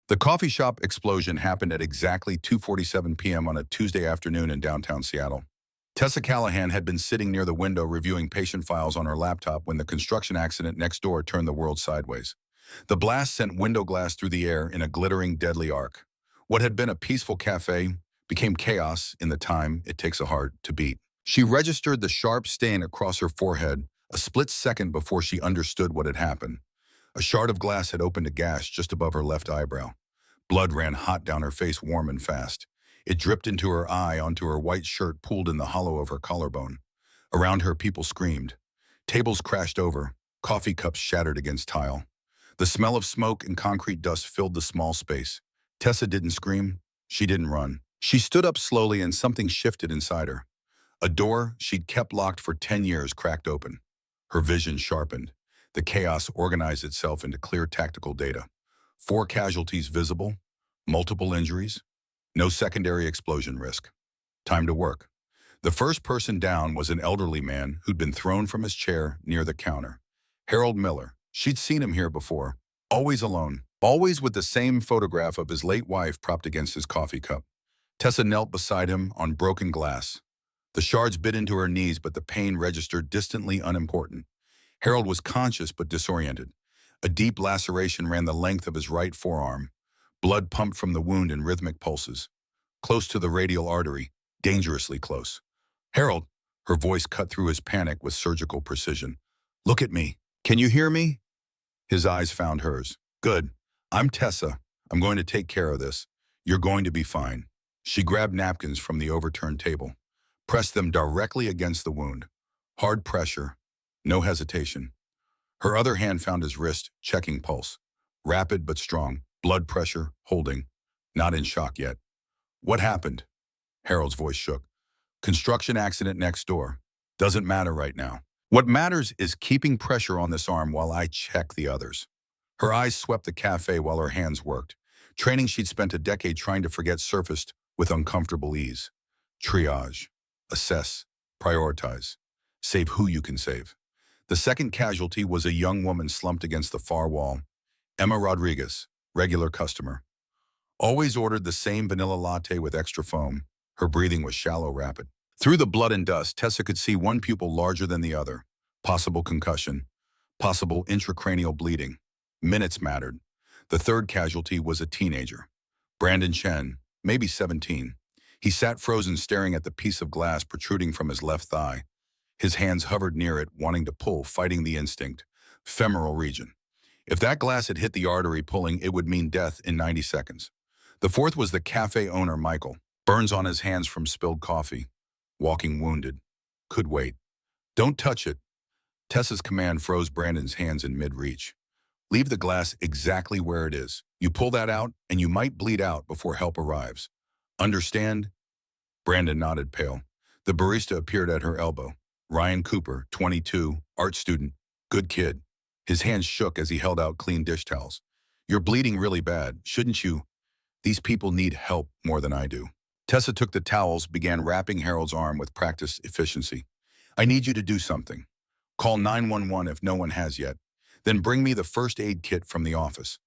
The coffee shop explosion happened at exactly 2:47 p.m. on a Tuesday afternoon in downtown Seattle. Tessa Callahan had been sitting near the window reviewing patient files on her laptop when the construction accident next door turned the world sideways. The blast sent window glass through the air in a glittering, deadly arc. What had been a peaceful cafe became chaos in the time it takes a heart to beat. She registered the sharp stain across her forehead a split second before she understood what had happened. A shard of glass had opened a gash just above her left eyebrow. Blood ran hot down her face, warm and fast. It dripped into her eye, onto her white shirt pooled in the hollow of her collarbone. Around her, people screamed. Tables crashed over, coffee cups shattered against tile. The smell of smoke and concrete dust filled the small space. Tessa didn't scream. She didn't run. She stood up slowly and something shifted inside her. A door she'd kept locked for 10 years cracked open. Her vision sharpened. The chaos organized itself into clear tactical data. 4 casualties visible, multiple injuries, no secondary explosion risk. Time to work. The first person down was an elderly man who'd been thrown from his chair near the counter. Harold Miller. She'd seen him here before. Always alone. Always with the same photograph of his late wife propped against his coffee cup. Tessa knelt beside him on broken glass. The shards bit into her knees, but the pain registered distantly unimportant. Harold was conscious but disoriented. A deep laceration ran the length of his right forearm. Blood pumped from the wound in rhythmic pulses. Close to the radial artery, dangerously close. Harold, her voice cut through his panic with surgical precision. Look at me. Can you hear me? His eyes found hers. Good. I'm Tessa. I'm going to take care of this. You're going to be fine. She grabbed napkins from the overturned table. Pressed them directly against the wound. Hard pressure. No hesitation. Her other hand found his wrist, checking pulse. Rapid but strong. Blood pressure, holding. Not in shock yet. What happened? Harold's voice shook. Construction accident next door. Doesn't matter right now. What matters is keeping pressure on this arm while I check the others. Her eyes swept the cafe while her hands worked. Training she'd spent a decade trying to forget surfaced with uncomfortable ease. Triage. Assess. Prioritize. Save who you can save. The second casualty was a young woman slumped against the far wall. Emma Rodriguez, regular customer. Always ordered the same vanilla latte with extra foam. Her breathing was shallow, rapid. Through the blood and dust, Tessa could see one pupil larger than the other. Possible concussion. Possible intracranial bleeding. Minutes mattered. The third casualty was a teenager. Brandon Chen, maybe 17. He sat frozen, staring at the piece of glass protruding from his left thigh. His hands hovered near it, wanting to pull, fighting the instinct. Femoral region. If that glass had hit the artery pulling, it would mean death in 90 seconds. The fourth was the cafe owner, Michael. Burns on his hands from spilled coffee. Walking wounded. Could wait. Don't touch it. Tessa's command froze Brandon's hands in mid-reach. Leave the glass exactly where it is. You pull that out, and you might bleed out before help arrives. Understand? Brandon nodded, pale. The barista appeared at her elbow. Ryan Cooper, 22, art student, good kid. His hands shook as he held out clean dish towels. You're bleeding really bad, shouldn't you? These people need help more than I do. Tessa took the towels, began wrapping Harold's arm with practiced efficiency. I need you to do something. Call 911 if no one has yet. Then bring me the first aid kit from the office.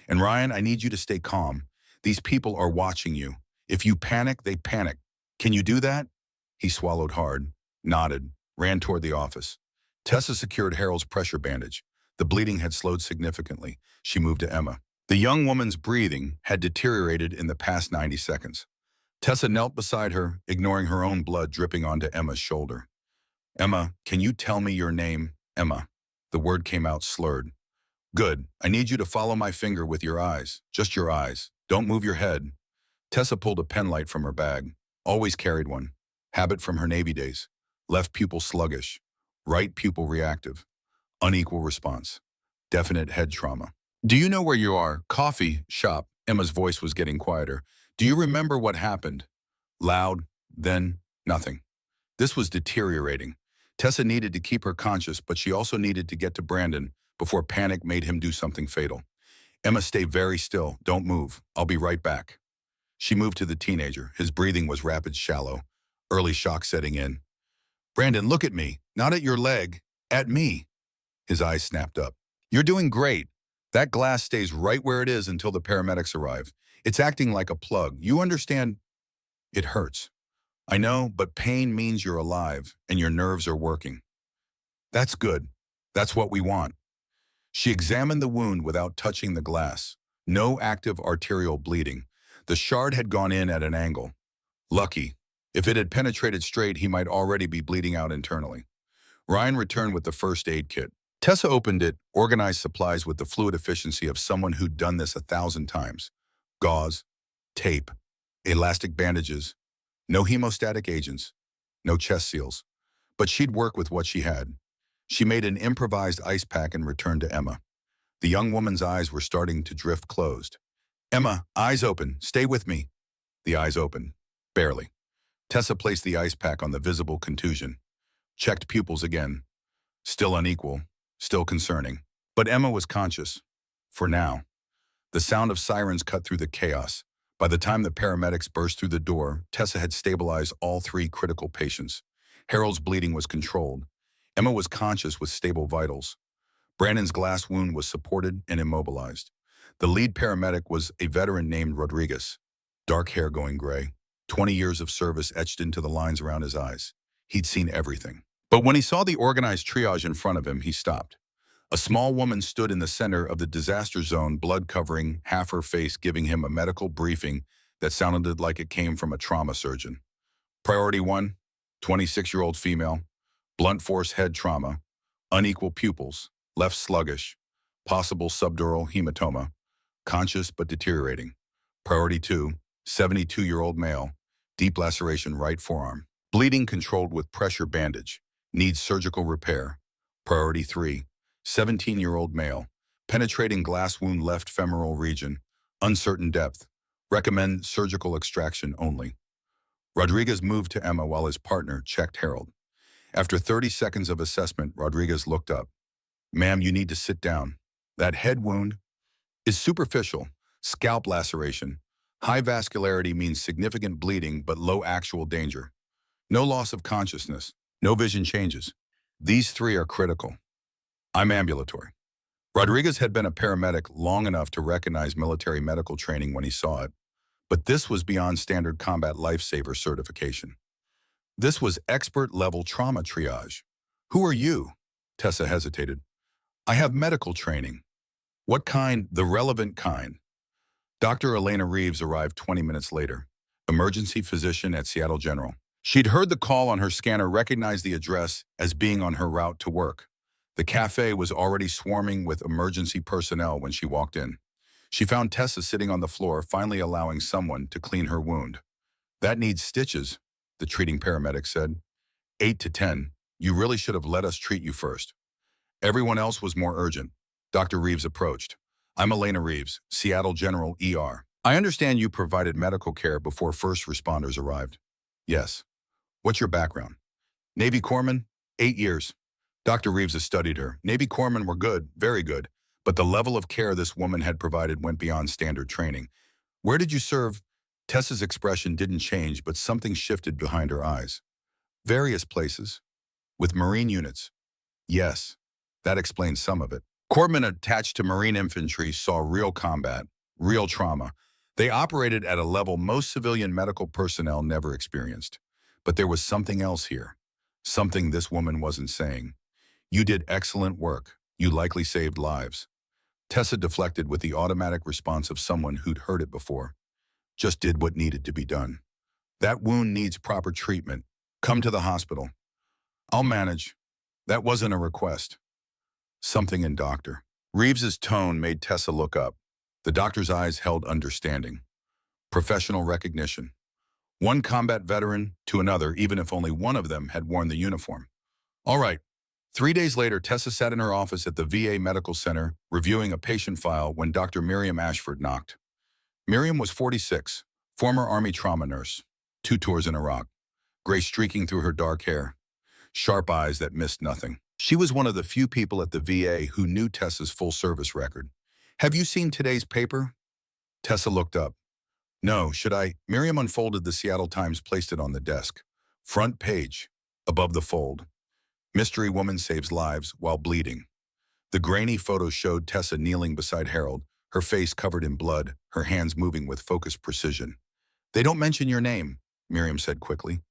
And Ryan, I need you to stay calm. These people are watching you. If you panic, they panic. Can you do that? He swallowed hard, nodded, ran toward the office. Tessa secured Harold's pressure bandage. The bleeding had slowed significantly. She moved to Emma. The young woman's breathing had deteriorated in the past 90 seconds. Tessa knelt beside her, ignoring her own blood dripping onto Emma's shoulder. Emma, can you tell me your name? Emma. The word came out slurred. Good. I need you to follow my finger with your eyes. Just your eyes. Don't move your head. Tessa pulled a pen light from her bag. Always carried one. Habit from her Navy days. Left pupil sluggish. Right pupil reactive. Unequal response. Definite head trauma. Do you know where you are? Coffee shop. Emma's voice was getting quieter. Do you remember what happened? Loud, then nothing. This was deteriorating. Tessa needed to keep her conscious, but she also needed to get to Brandon before panic made him do something fatal. Emma, stay very still. Don't move. I'll be right back. She moved to the teenager. His breathing was rapid, shallow. Early shock setting in. Brandon, look at me. Not at your leg. At me. His eyes snapped up. You're doing great. That glass stays right where it is until the paramedics arrive. It's acting like a plug. You understand? It hurts. I know, but pain means you're alive and your nerves are working. That's good. That's what we want. She examined the wound without touching the glass. No active arterial bleeding. The shard had gone in at an angle. Lucky. If it had penetrated straight, he might already be bleeding out internally. Ryan returned with the first aid kit. Tessa opened it, organized supplies with the fluid efficiency of someone who'd done this 1,000 times. Gauze, tape, elastic bandages, no hemostatic agents, no chest seals. But she'd work with what she had. She made an improvised ice pack and returned to Emma. The young woman's eyes were starting to drift closed. Emma, eyes open. Stay with me. The eyes opened. Barely. Tessa placed the ice pack on the visible contusion. Checked pupils again. Still unequal. Still concerning. But Emma was conscious. For now. The sound of sirens cut through the chaos. By the time the paramedics burst through the door, Tessa had stabilized all 3 critical patients. Harold's bleeding was controlled. Emma was conscious with stable vitals. Brandon's glass wound was supported and immobilized. The lead paramedic was a veteran named Rodriguez. Dark hair going gray. 20 years of service etched into the lines around his eyes. He'd seen everything. But when he saw the organized triage in front of him, he stopped. A small woman stood in the center of the disaster zone, blood covering half her face, giving him a medical briefing that sounded like it came from a trauma surgeon. Priority 1, 26-year-old female, blunt force head trauma, unequal pupils, left sluggish, possible subdural hematoma, conscious but deteriorating. Priority 2, 72-year-old male, deep laceration right forearm, bleeding controlled with pressure bandage, needs surgical repair. Priority 3, 17-year-old male, penetrating glass wound left femoral region, uncertain depth, recommend surgical extraction only. Rodriguez moved to Emma while his partner checked Harold. After 30 seconds of assessment, Rodriguez looked up. Ma'am, you need to sit down. That head wound is superficial, scalp laceration. High vascularity means significant bleeding but low actual danger. No loss of consciousness, no vision changes. These 3 are critical. I'm ambulatory. Rodriguez had been a paramedic long enough to recognize military medical training when he saw it, but this was beyond standard combat lifesaver certification. This was expert-level trauma triage. Who are you? Tessa hesitated. I have medical training. What kind? The relevant kind. Dr. Elena Reeves arrived 20 minutes later, emergency physician at Seattle General. She'd heard the call on her scanner, recognized the address as being on her route to work. The cafe was already swarming with emergency personnel when she walked in. She found Tessa sitting on the floor, finally allowing someone to clean her wound. That needs stitches, the treating paramedic said. 8 to 10. You really should have let us treat you first. Everyone else was more urgent. Dr. Reeves approached. I'm Elena Reeves, Seattle General ER. I understand you provided medical care before first responders arrived. Yes. What's your background? Navy corpsman, 8 years. Dr. Reeves has studied her. Navy corpsmen were good, very good, but the level of care this woman had provided went beyond standard training. Where did you serve? Tessa's expression didn't change, but something shifted behind her eyes. Various places. With Marine units. Yes, that explains some of it. Corpsmen attached to Marine infantry saw real combat, real trauma. They operated at a level most civilian medical personnel never experienced. But there was something else here. Something this woman wasn't saying. You did excellent work. You likely saved lives. Tessa deflected with the automatic response of someone who'd heard it before. Just did what needed to be done. That wound needs proper treatment. Come to the hospital. I'll manage. That wasn't a request. Something in Dr. Reeves's tone made Tessa look up. The doctor's eyes held understanding. Professional recognition. One combat veteran to another, even if only one of them had worn the uniform. All right. 3 days later, Tessa sat in her office at the VA Medical Center, reviewing a patient file when Dr. Miriam Ashford knocked. Miriam was 46, former Army trauma nurse, 2 tours in Iraq, gray streaking through her dark hair, sharp eyes that missed nothing. She was one of the few people at the VA who knew Tessa's full service record. Have you seen today's paper? Tessa looked up. No, should I? Miriam unfolded the Seattle Times, placed it on the desk. Front page, above the fold. Mystery woman saves lives while bleeding. The grainy photo showed Tessa kneeling beside Harold, her face covered in blood, her hands moving with focused precision. "They don't mention your name," Miriam said quickly.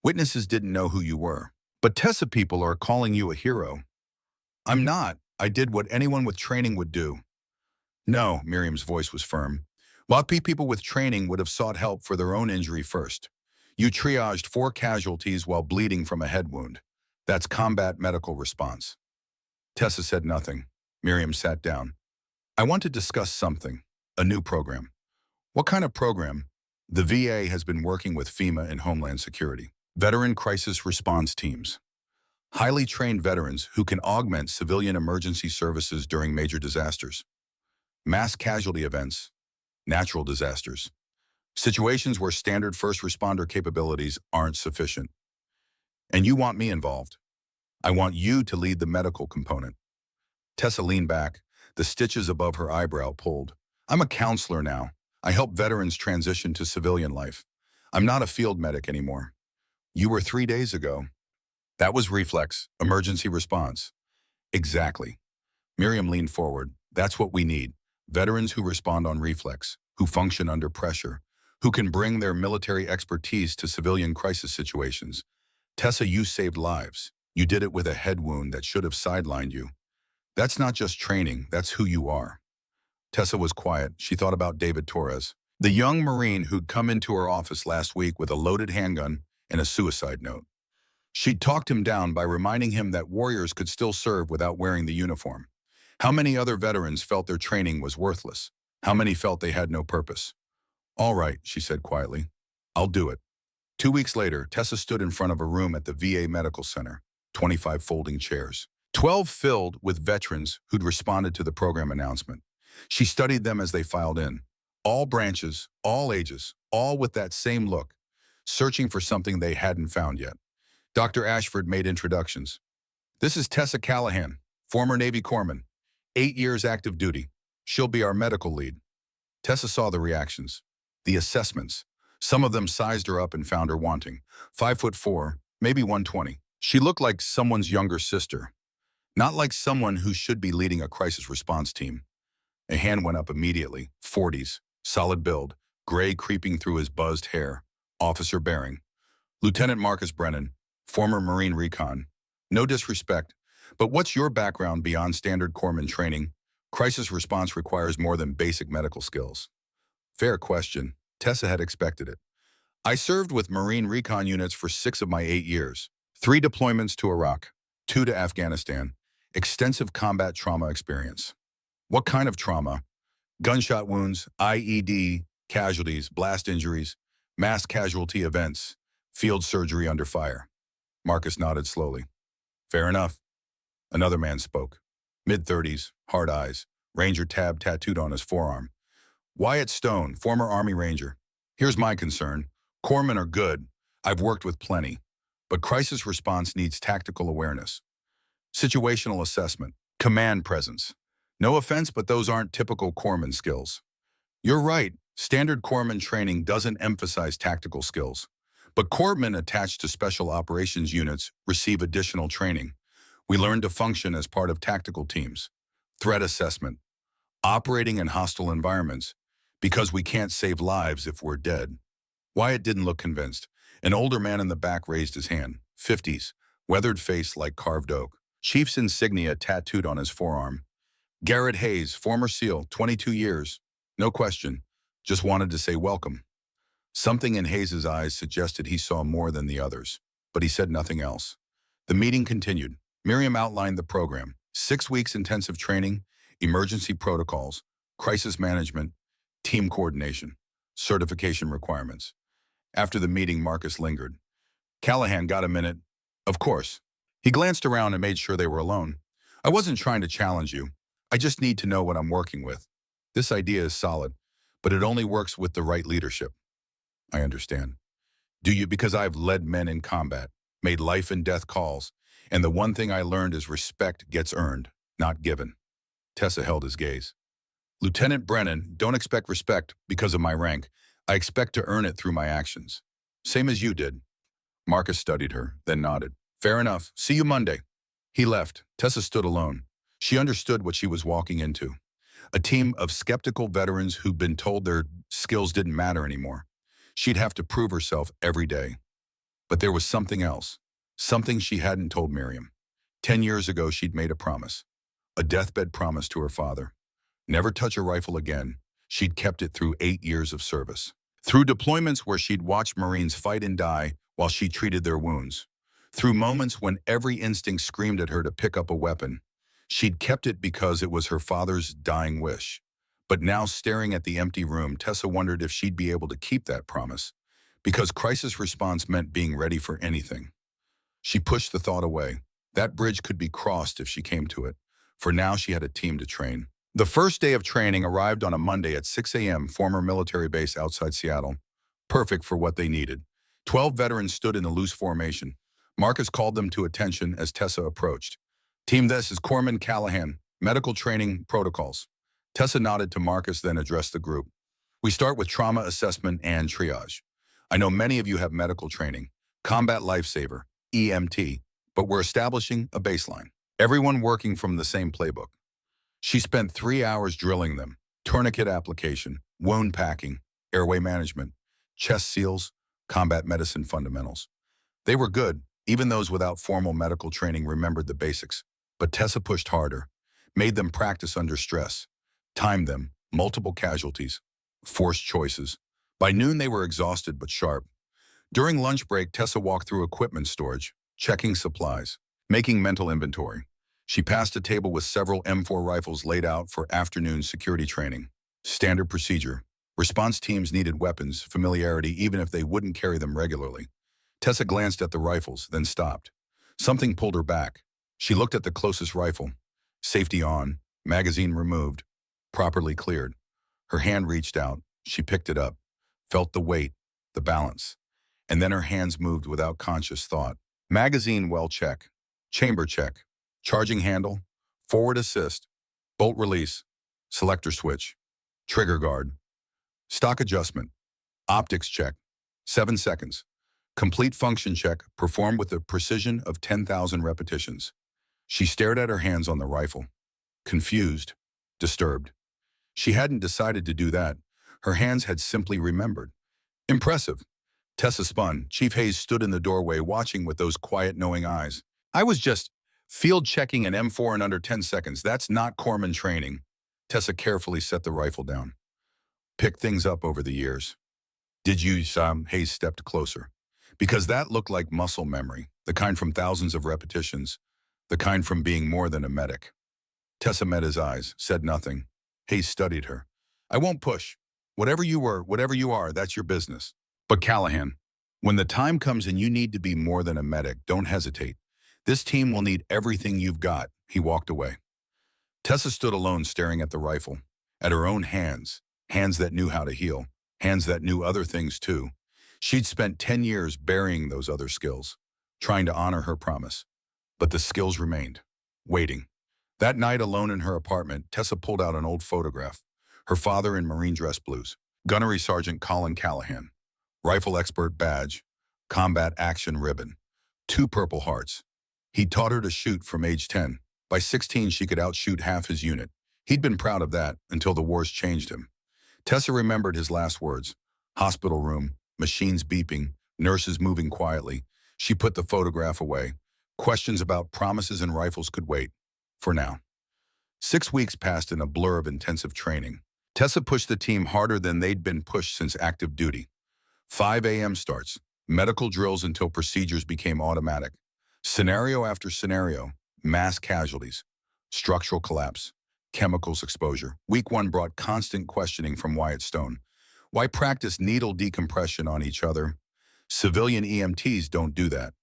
"Witnesses didn't know who you were. But Tessa people are calling you a hero." "I'm not. I did what anyone with training would do." "No," Miriam's voice was firm. "WAPI people with training would have sought help for their own injury first. You triaged 4 casualties while bleeding from a head wound. That's combat medical response." Tessa said nothing. Miriam sat down. "I want to discuss something. A new program." "What kind of program?" "The VA has been working with FEMA and Homeland Security. Veteran Crisis Response Teams. Highly trained veterans who can augment civilian emergency services during major disasters. Mass casualty events. Natural disasters. Situations where standard first responder capabilities aren't sufficient. And you want me involved. I want you to lead the medical component." Tessa leaned back, the stitches above her eyebrow pulled. "I'm a counselor now. I help veterans transition to civilian life. I'm not a field medic anymore." "You were 3 days ago." "That was reflex, emergency response." "Exactly." Miriam leaned forward. "That's what we need. Veterans who respond on reflex, who function under pressure, who can bring their military expertise to civilian crisis situations. Tessa, you saved lives. You did it with a head wound that should have sidelined you. That's not just training, that's who you are." Tessa was quiet. She thought about David Torres, the young Marine who'd come into her office last week with a loaded handgun and a suicide note. She'd talked him down by reminding him that warriors could still serve without wearing the uniform. How many other veterans felt their training was worthless? How many felt they had no purpose? "All right," she said quietly. "I'll do it." 2 weeks later, Tessa stood in front of a room at the VA Medical Center, 25 folding chairs, 12 filled with veterans who'd responded to the program announcement. She studied them as they filed in. All branches, all ages, all with that same look, searching for something they hadn't found yet. Dr. Ashford made introductions. "This is Tessa Callahan, former Navy corpsman, 8 years active duty. She'll be our medical lead." Tessa saw the reactions, the assessments. Some of them sized her up and found her wanting. 5'4", maybe 120. She looked like someone's younger sister, not like someone who should be leading a crisis response team. A hand went up immediately. 40s, solid build, gray creeping through his buzzed hair. Officer Baring. "Lieutenant Marcus Brennan, former Marine Recon. No disrespect, but what's your background beyond standard corpsman training? Crisis response requires more than basic medical skills." Fair question. Tessa had expected it. "I served with Marine Recon units for 6 of my 8 years. 3 deployments to Iraq, 2 to Afghanistan. Extensive combat trauma experience." "What kind of trauma?" "Gunshot wounds, IED, casualties, blast injuries, mass casualty events, field surgery under fire." Marcus nodded slowly. "Fair enough." Another man spoke. Mid-30s, hard eyes, Ranger tab tattooed on his forearm. "Wyatt Stone, former Army Ranger. Here's my concern. Corpsmen are good. I've worked with plenty. But crisis response needs tactical awareness, situational assessment, command presence. No offense, but those aren't typical corpsman skills." "You're right. Standard corpsman training doesn't emphasize tactical skills. But corpsmen attached to special operations units receive additional training. We learn to function as part of tactical teams. Threat assessment. Operating in hostile environments. Because we can't save lives if we're dead." Wyatt didn't look convinced. An older man in the back raised his hand. 50s, weathered face like carved oak. Chief's insignia tattooed on his forearm. "Garrett Hayes, former SEAL, 22 years. No question. Just wanted to say welcome." Something in Hayes' eyes suggested he saw more than the others, but he said nothing else. The meeting continued. Miriam outlined the program. 6 weeks intensive training, emergency protocols, crisis management, team coordination, certification requirements. After the meeting, Marcus lingered. "Callahan, got a minute?" "Of course." He glanced around and made sure they were alone. "I wasn't trying to challenge you. I just need to know what I'm working with. This idea is solid, but it only works with the right leadership." "I understand." "Do you? Because I've led men in combat, made life and death calls, and the one thing I learned is respect gets earned, not given." Tessa held his gaze. "Lieutenant Brennan, don't expect respect because of my rank. I expect to earn it through my actions. Same as you did." Marcus studied her, then nodded. "Fair enough. See you Monday." He left. Tessa stood alone. She understood what she was walking into. A team of skeptical veterans who'd been told their skills didn't matter anymore. She'd have to prove herself every day. But there was something else. Something she hadn't told Miriam. 10 years ago, she'd made a promise. A deathbed promise to her father. Never touch a rifle again. She'd kept it through 8 years of service. Through deployments where she'd watched Marines fight and die while she treated their wounds. Through moments when every instinct screamed at her to pick up a weapon. She'd kept it because it was her father's dying wish. But now, staring at the empty room, Tessa wondered if she'd be able to keep that promise. Because crisis response meant being ready for anything. She pushed the thought away. That bridge could be crossed if she came to it. For now, she had a team to train. The first day of training arrived on a Monday at 6 a.m., former military base outside Seattle. Perfect for what they needed. 12 veterans stood in a loose formation. Marcus called them to attention as Tessa approached. Team, this is Corpsman Callahan, medical training protocols. Tessa nodded to Marcus, then addressed the group. We start with trauma assessment and triage. I know many of you have medical training, combat lifesaver, EMT, but we're establishing a baseline. Everyone working from the same playbook. She spent 3 hours drilling them. Tourniquet application, wound packing, airway management, chest seals, combat medicine fundamentals. They were good. Even those without formal medical training remembered the basics. But Tessa pushed harder, made them practice under stress, timed them, multiple casualties, forced choices. By noon, they were exhausted but sharp. During lunch break, Tessa walked through equipment storage, checking supplies, making mental inventory. She passed a table with several M4 rifles laid out for afternoon security training. Standard procedure. Response teams needed weapons, familiarity, even if they wouldn't carry them regularly. Tessa glanced at the rifles, then stopped. Something pulled her back. She looked at the closest rifle. Safety on, magazine removed, properly cleared. Her hand reached out. She picked it up, felt the weight, the balance. And then her hands moved without conscious thought. Magazine well check, chamber check, charging handle, forward assist, bolt release, selector switch, trigger guard, stock adjustment, optics check, 7 seconds. Complete function check performed with the precision of 10,000 repetitions. She stared at her hands on the rifle, confused, disturbed. She hadn't decided to do that. Her hands had simply remembered. Impressive. Tessa spun. Chief Hayes stood in the doorway watching with those quiet, knowing eyes. I was just field checking an M4 in under 10 seconds. That's not corpsman training. Tessa carefully set the rifle down. Picked things up over the years. Did you, Hayes stepped closer. Because that looked like muscle memory, the kind from thousands of repetitions, the kind from being more than a medic. Tessa met his eyes, said nothing. Hayes studied her. I won't push. Whatever you were, whatever you are, that's your business. But Callahan, when the time comes and you need to be more than a medic, don't hesitate. This team will need everything you've got. He walked away. Tessa stood alone staring at the rifle, at her own hands, hands that knew how to heal, hands that knew other things too. She'd spent 10 years burying those other skills, trying to honor her promise. But the skills remained, waiting. That night, alone in her apartment, Tessa pulled out an old photograph. Her father in Marine dress blues, Gunnery Sergeant Colin Callahan, rifle expert badge, combat action ribbon, 2 Purple Hearts. He'd taught her to shoot from age 10. By 16, she could outshoot half his unit. He'd been proud of that until the wars changed him. Tessa remembered his last words. Hospital room, machines beeping, nurses moving quietly. She put the photograph away. Questions about promises and rifles could wait. For now. 6 weeks passed in a blur of intensive training. Tessa pushed the team harder than they'd been pushed since active duty. 5 a.m. starts, medical drills until procedures became automatic. Scenario after scenario, mass casualties, structural collapse, chemicals exposure. Week 1 brought constant questioning from Wyatt Stone. Why practice needle decompression on each other? Civilian EMTs don't do that.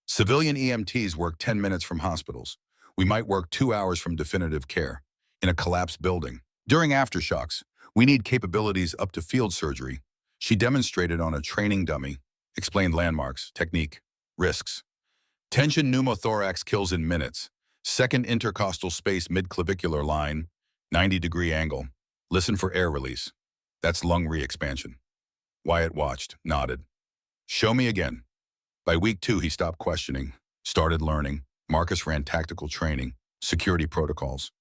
Civilian EMTs work 10 minutes from hospitals. We might work 2 hours from definitive care, in a collapsed building. During aftershocks, we need capabilities up to field surgery. She demonstrated on a training dummy, explained landmarks, technique, risks. Tension pneumothorax kills in minutes. Second intercostal space mid-clavicular line, 90-degree angle. Listen for air release. That's lung re-expansion. Wyatt watched, nodded. Show me again. By week 2, he stopped questioning, started learning. Marcus ran tactical training. security protocols,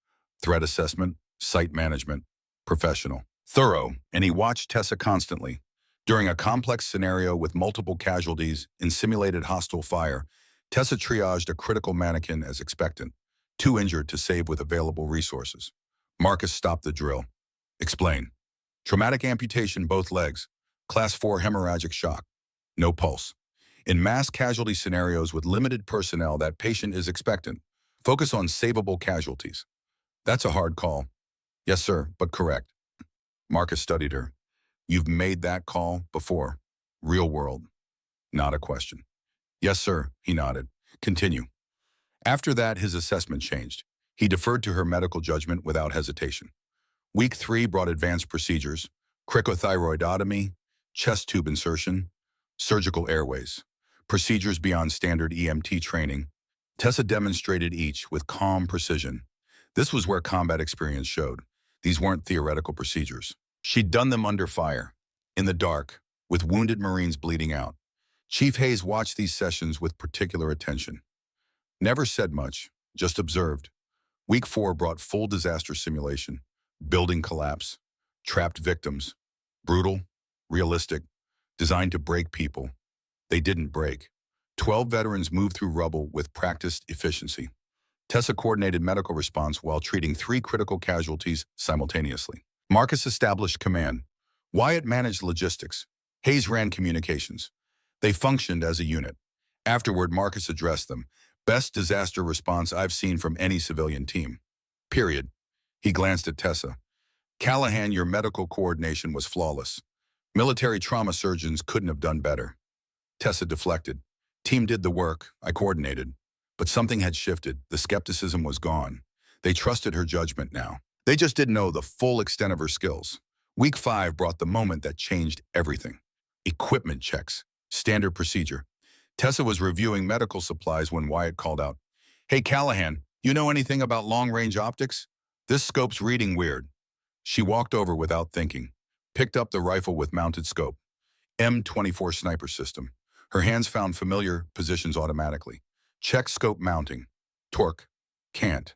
threat assessment, site management, professional, thorough, and he watched Tessa constantly. During a complex scenario with multiple casualties in simulated hostile fire, Tessa triaged a critical mannequin as expectant, too injured to save with available resources. Marcus stopped the drill. Explain. Traumatic amputation both legs, class 4 hemorrhagic shock, no pulse. In mass casualty scenarios with limited personnel, that patient is expectant. Focus on savable casualties. That's a hard call. Yes, sir, but correct. Marcus studied her. You've made that call before. Real world. Not a question. Yes, sir, he nodded. Continue. After that, his assessment changed. He deferred to her medical judgment without hesitation. Week 3 brought advanced procedures, cricothyroidotomy, chest tube insertion, surgical airways, procedures beyond standard EMT training. Tessa demonstrated each with calm precision. This was where combat experience showed. These weren't theoretical procedures. She'd done them under fire, in the dark, with wounded Marines bleeding out. Chief Hayes watched these sessions with particular attention. Never said much, just observed. Week 4 brought full disaster simulation, building collapse, trapped victims, brutal, realistic, designed to break people. They didn't break. 12 veterans moved through rubble with practiced efficiency. Tessa coordinated medical response while treating 3 critical casualties simultaneously. Marcus established command. Wyatt managed logistics. Hayes ran communications. They functioned as a unit. Afterward, Marcus addressed them. Best disaster response I've seen from any civilian team. Period. He glanced at Tessa. Callahan, your medical coordination was flawless. Military trauma surgeons couldn't have done better. Tessa deflected. Team did the work. I coordinated. But something had shifted. The skepticism was gone. They trusted her judgment now. They just didn't know the full extent of her skills. Week 5 brought the moment that changed everything. Equipment checks. Standard procedure. Tessa was reviewing medical supplies when Wyatt called out, "Hey, Callahan, you know anything about long-range optics? This scope's reading weird." She walked over without thinking, picked up the rifle with mounted scope. M24 sniper system. Her hands found familiar positions automatically. Check scope mounting. Torque. Can't.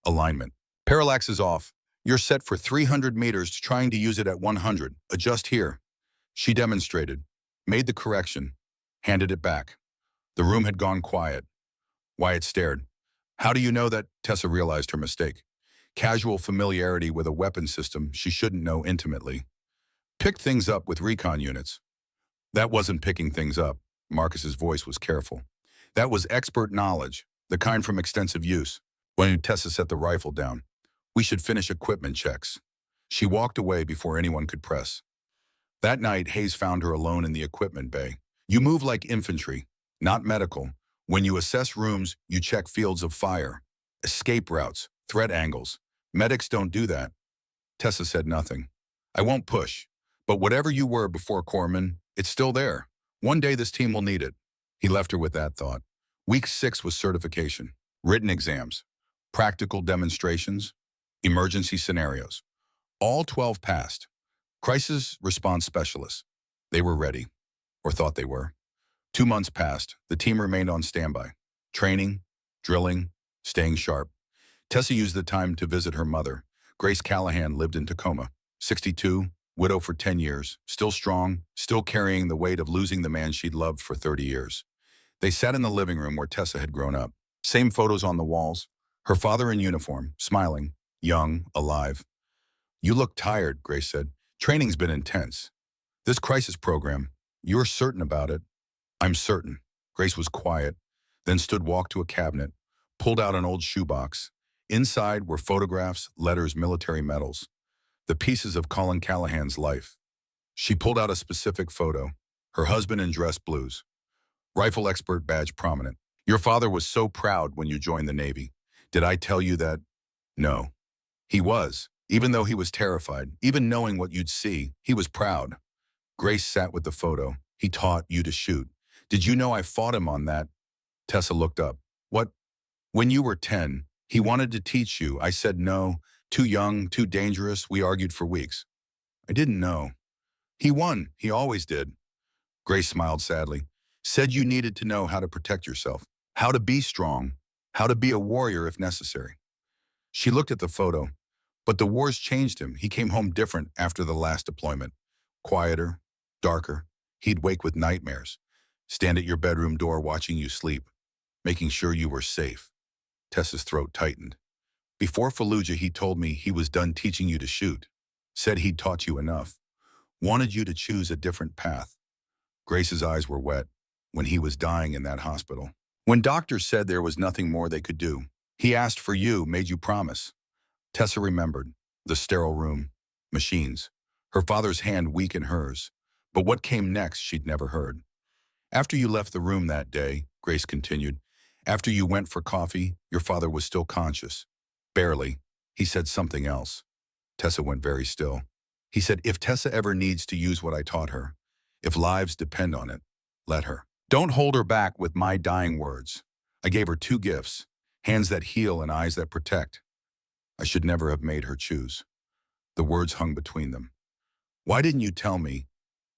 Alignment. Parallax is off. You're set for 300 meters, trying to use it at 100. Adjust here. She demonstrated, made the correction, handed it back. The room had gone quiet. Wyatt stared. How do you know that? Tessa realized her mistake. Casual familiarity with a weapon system she shouldn't know intimately. Picked things up with recon units. That wasn't picking things up. Marcus's voice was careful. That was expert knowledge, the kind from extensive use. When Tessa set the rifle down, we should finish equipment checks. She walked away before anyone could press. That night, Hayes found her alone in the equipment bay. You move like infantry, not medical. When you assess rooms, you check fields of fire, escape routes, threat angles. Medics don't do that. Tessa said nothing. I won't push, but whatever you were before Corpsman, it's still there. One day this team will need it. He left her with that thought. Week 6 was certification, written exams, practical demonstrations, emergency scenarios. All 12 passed. Crisis response specialists. They were ready, or thought they were. 2 months passed. The team remained on standby. Training, drilling, staying sharp. Tessa used the time to visit her mother. Grace Callahan lived in Tacoma, 62, widow for 10 years, still strong, still carrying the weight of losing the man she'd loved for 30 years. They sat in the living room where Tessa had grown up. Same photos on the walls. Her father in uniform, smiling, young, alive. You look tired, Grace said. Training's been intense. This crisis program, you're certain about it? I'm certain. Grace was quiet, then walked to a cabinet, pulled out an old shoebox. Inside were photographs, letters, military medals, the pieces of Colin Callahan's life. She pulled out a specific photo, her husband in dress blues. Rifle expert badge prominent. Your father was so proud when you joined the Navy. Did I tell you that? No. He was. Even though he was terrified, even knowing what you'd see, he was proud. Grace sat with the photo. He taught you to shoot. Did you know I fought him on that? Tessa looked up. What? When you were 10, he wanted to teach you. I said no. Too young, too dangerous. We argued for weeks. I didn't know. He won. He always did. Grace smiled sadly. Said you needed to know how to protect yourself, how to be strong, how to be a warrior if necessary. She looked at the photo, but the wars changed him. He came home different after the last deployment. Quieter, darker. He'd wake with nightmares. Stand at your bedroom door watching you sleep, making sure you were safe. Tessa's throat tightened. Before Fallujah, he told me he was done teaching you to shoot. Said he'd taught you enough. Wanted you to choose a different path. Grace's eyes were wet when he was dying in that hospital. When doctors said there was nothing more they could do, he asked for you, made you promise. Tessa remembered. The sterile room, machines, her father's hand weak in hers. But what came next she'd never heard. After you left the room that day, Grace continued, after you went for coffee, your father was still conscious. Barely. He said something else. Tessa went very still. He said, if Tessa ever needs to use what I taught her, if lives depend on it, let her. Don't hold her back with my dying words. I gave her two gifts, hands that heal and eyes that protect. I should never have made her choose. The words hung between them. Why didn't you tell me?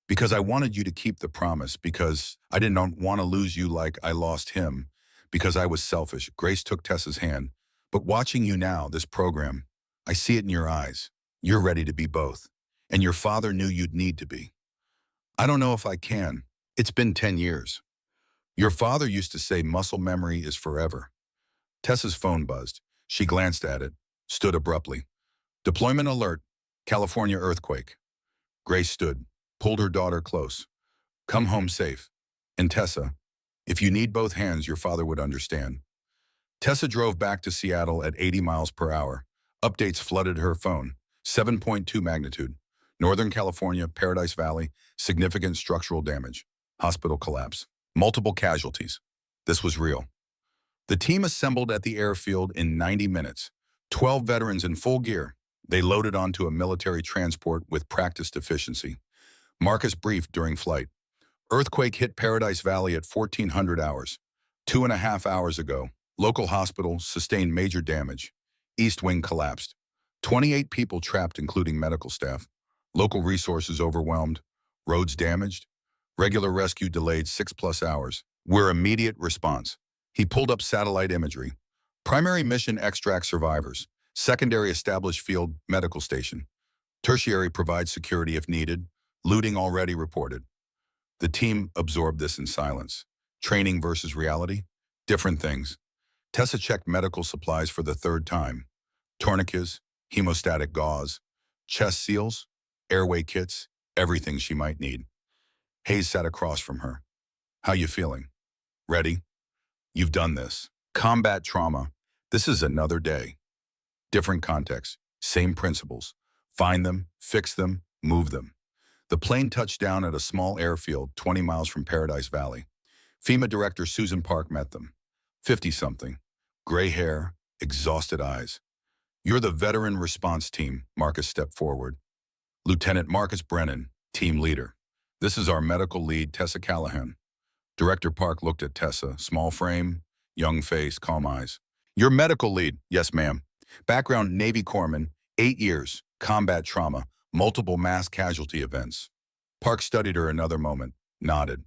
Because I wanted you to keep the promise, because I didn't want to lose you like I lost him, because I was selfish. Grace took Tessa's hand. But watching you now, this program, I see it in your eyes. You're ready to be both. And your father knew you'd need to be. I don't know if I can. It's been 10 years. Your father used to say muscle memory is forever. Tessa's phone buzzed. She glanced at it, stood abruptly. Deployment alert, California earthquake. Grace stood, pulled her daughter close. Come home safe. And Tessa, if you need both hands, your father would understand. Tessa drove back to Seattle at 80 miles per hour. Updates flooded her phone. 7.2 magnitude. Northern California, Paradise Valley, significant structural damage. Hospital collapse. Multiple casualties. This was real. The team assembled at the airfield in 90 minutes. 12 veterans in full gear. They loaded onto a military transport with practiced efficiency. Marcus briefed during flight. Earthquake hit Paradise Valley at 1400 hours. 2.5 hours ago. Local hospital sustained major damage. East wing collapsed. 28 people trapped, including medical staff. Local resources overwhelmed. Roads damaged. Regular rescue delayed 6+ hours. We're immediate response. He pulled up satellite imagery. Primary mission extract survivors. Secondary established field medical station. Tertiary provides security if needed. Looting already reported. The team absorbed this in silence. Training versus reality? Different things. Tessa checked medical supplies for the third time. Tourniquets, hemostatic gauze, chest seals, airway kits, everything she might need. Hayes sat across from her. How you feeling? Ready? You've done this. Combat trauma. This is another day. Different context, same principles. Find them, fix them, move them. The plane touched down at a small airfield 20 miles from Paradise Valley. FEMA Director Susan Park met them. 50-something, gray hair, exhausted eyes. You're the veteran response team, Marcus stepped forward. Lieutenant Marcus Brennan, team leader. This is our medical lead, Tessa Callahan. Director Park looked at Tessa, small frame, young face, calm eyes. Your medical lead, yes ma'am. Background Navy corpsman, 8 years, combat trauma, multiple mass casualty events. Park studied her another moment, nodded.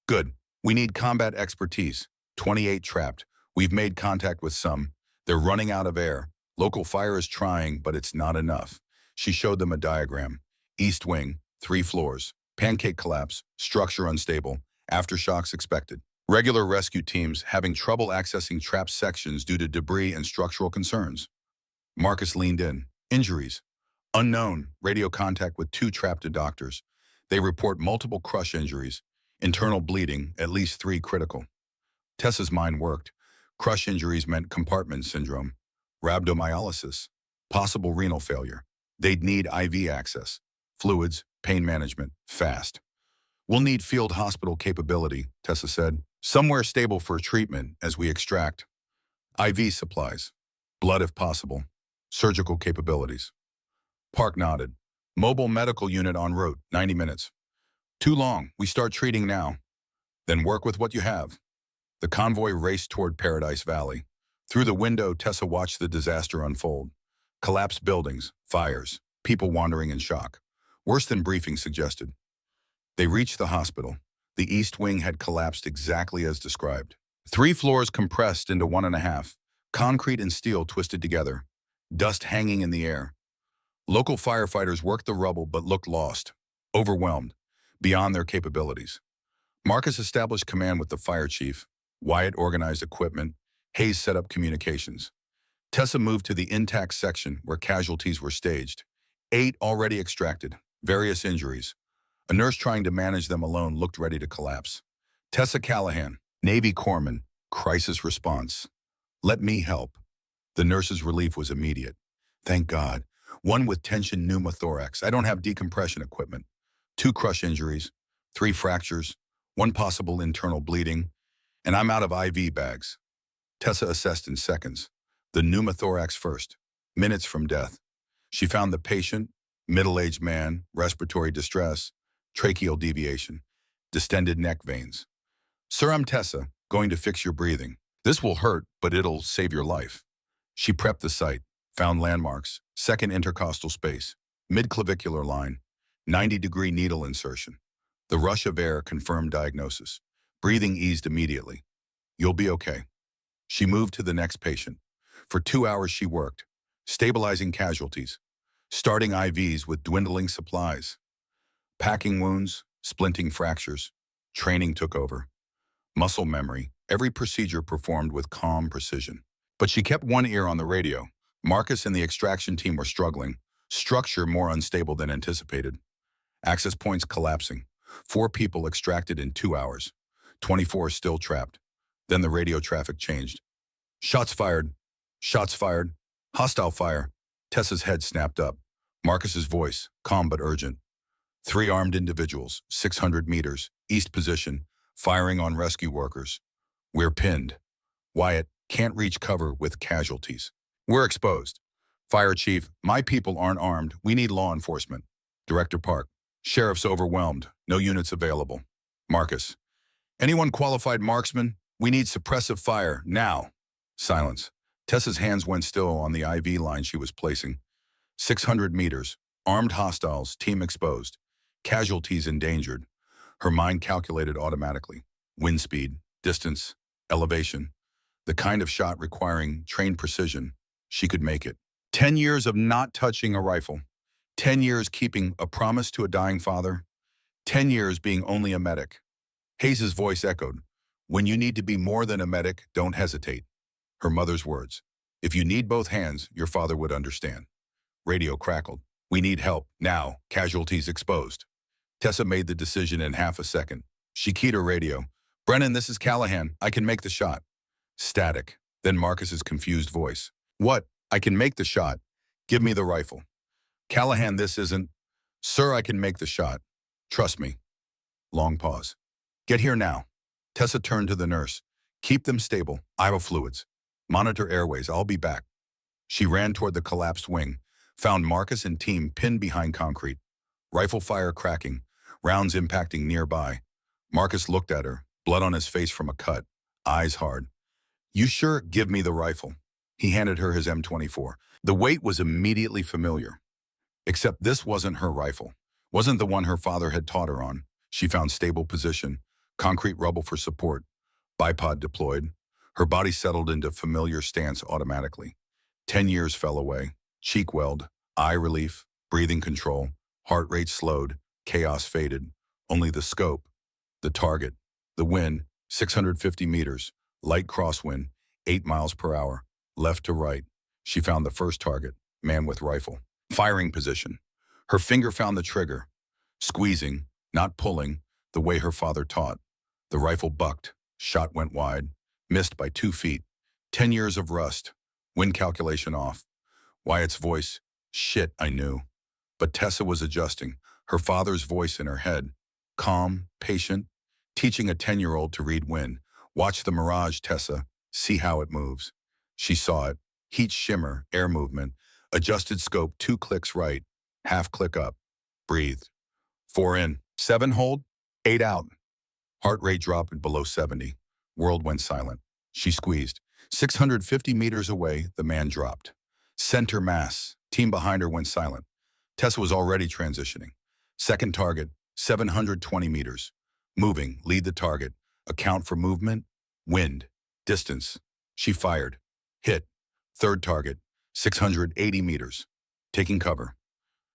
Good, we need combat expertise. 28 trapped. We've made contact with some. They're running out of air. Local fire is trying, but it's not enough. She showed them a diagram. East wing, 3 floors. Pancake collapse, structure unstable, aftershocks expected. Regular rescue teams having trouble accessing trapped sections due to debris and structural concerns. Marcus leaned in. Injuries. Unknown. Radio contact with 2 trapped doctors. They report multiple crush injuries. Internal bleeding, at least 3 critical. Tessa's mind worked. Crush injuries meant compartment syndrome. Rhabdomyolysis. Possible renal failure. They'd need IV access. Fluids, pain management, fast. We'll need field hospital capability, Tessa said. Somewhere stable for treatment as we extract. IV supplies. Blood if possible. Surgical capabilities. Park nodded. Mobile medical unit en route, 90 minutes. Too long, we start treating now. Then work with what you have. The convoy raced toward Paradise Valley. Through the window, Tessa watched the disaster unfold. Collapsed buildings, fires, people wandering in shock. Worse than briefing suggested. They reached the hospital. The east wing had collapsed exactly as described. 3 floors compressed into 1.5. Concrete and steel twisted together. dust hanging in the air. Local firefighters worked the rubble but looked lost, overwhelmed, beyond their capabilities. Marcus established command with the fire chief. Wyatt organized equipment. Hayes set up communications. Tessa moved to the intact section where casualties were staged. 8 already extracted, various injuries. A nurse trying to manage them alone looked ready to collapse. Tessa Callahan, Navy corpsman, crisis response. Let me help. The nurse's relief was immediate. Thank God. One with tension pneumothorax. I don't have decompression equipment. 2 crush injuries, 3 fractures, 1 possible internal bleeding, and I'm out of IV bags. Tessa assessed in seconds. The pneumothorax first, minutes from death. She found the patient, middle-aged man, respiratory distress, tracheal deviation, distended neck veins. Sir, I'm Tessa, going to fix your breathing. This will hurt, but it'll save your life. She prepped the site, found landmarks, second intercostal space, mid-clavicular line, 90-degree needle insertion. The rush of air confirmed diagnosis. Breathing eased immediately. You'll be okay. She moved to the next patient. For 2 hours she worked, stabilizing casualties, starting IVs with dwindling supplies, packing wounds, splinting fractures. Training took over. Muscle memory, every procedure performed with calm precision. But she kept one ear on the radio. Marcus and the extraction team were struggling, structure more unstable than anticipated. Access points collapsing. 4 people extracted in 2 hours. 24 still trapped. Then the radio traffic changed. Shots fired. Shots fired. Hostile fire. Tessa's head snapped up. Marcus's voice, calm but urgent. 3 armed individuals, 600 meters, east position, firing on rescue workers. We're pinned. Wyatt, can't reach cover with casualties. We're exposed. Fire chief, my people aren't armed. We need law enforcement. Director Park, sheriff's overwhelmed. No units available. Marcus, anyone qualified marksman? We need suppressive fire, now. Silence. Tessa's hands went still on the IV line she was placing. 600 meters. Armed hostiles, team exposed. Casualties endangered. Her mind calculated automatically. Wind speed, distance, elevation. The kind of shot requiring trained precision. She could make it. 10 years of not touching a rifle. 10 years keeping a promise to a dying father. 10 years being only a medic. Hayes' voice echoed. When you need to be more than a medic, don't hesitate. Her mother's words. If you need both hands, your father would understand. Radio crackled. We need help, now, casualties exposed. Tessa made the decision in half a second. She keyed her radio. Brennan, this is Callahan. I can make the shot. Static. Then Marcus's confused voice. What? I can make the shot. Give me the rifle. Callahan, this isn't. Sir, I can make the shot. Trust me. Long pause. Get here now. Tessa turned to the nurse. Keep them stable. Vital fluids. Monitor airways. I'll be back. She ran toward the collapsed wing, found Marcus and team pinned behind concrete. Rifle fire cracking, rounds impacting nearby. Marcus looked at her, blood on his face from a cut, eyes hard. You sure? Give me the rifle. He handed her his M24. The weight was immediately familiar. Except this wasn't her rifle. Wasn't the one her father had taught her on. She found stable position, concrete rubble for support, bipod deployed. Her body settled into familiar stance automatically. 10 years fell away. Cheek weld, eye relief, breathing control, heart rate slowed, chaos faded. Only the scope, the target, the wind, 650 meters, light crosswind, 8 miles per hour, left to right. She found the first target, man with rifle. Firing position. Her finger found the trigger. Squeezing, not pulling, the way her father taught. The rifle bucked, shot went wide, missed by 2 feet. 10 years of rust, wind calculation off. Wyatt's voice, shit, I knew. But Tessa was adjusting, her father's voice in her head. Calm, patient, teaching a 10-year-old to read wind. Watch the mirage, Tessa, see how it moves. She saw it, heat shimmer, air movement, adjusted scope, 2 clicks right, half click up, breathed. 4 in, 7 hold, 8 out. Heart rate dropped below 70. World went silent. She squeezed. 650 meters away, the man dropped. Center mass. Team behind her went silent. Tessa was already transitioning. Second target, 720 meters. Moving, lead the target. Account for movement, wind, distance. She fired. Hit. Third target, 680 meters. Taking cover.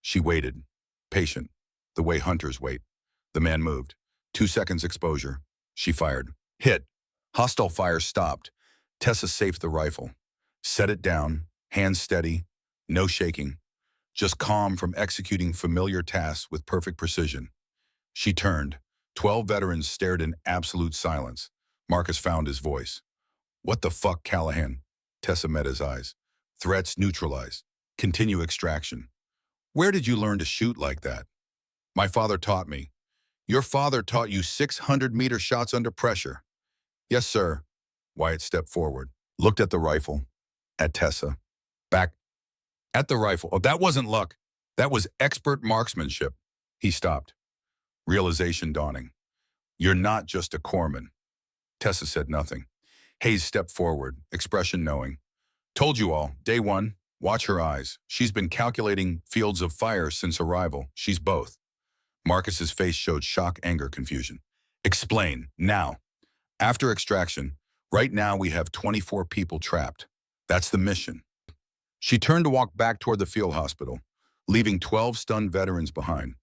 She waited. Patient. The way hunters wait. The man moved. 2 seconds exposure. She fired. Hit. Hostile fire stopped. Tessa safed the rifle. Set it down. Hands steady. No shaking. Just calm from executing familiar tasks with perfect precision. She turned. 12 veterans stared in absolute silence. Marcus found his voice. What the fuck, Callahan? Tessa met his eyes. Threats neutralized. Continue extraction. Where did you learn to shoot like that? My father taught me. Your father taught you 600-meter shots under pressure. Yes, sir. Wyatt stepped forward, looked at the rifle, at Tessa. Back at the rifle. Oh, that wasn't luck. That was expert marksmanship. He stopped. Realization dawning. You're not just a corpsman. Tessa said nothing. Hayes stepped forward, expression knowing. Told you all, day one, watch her eyes. She's been calculating fields of fire since arrival. She's both. Marcus's face showed shock, anger, confusion. Explain, now. After extraction, right now we have 24 people trapped. That's the mission. She turned to walk back toward the field hospital, leaving 12 stunned veterans behind.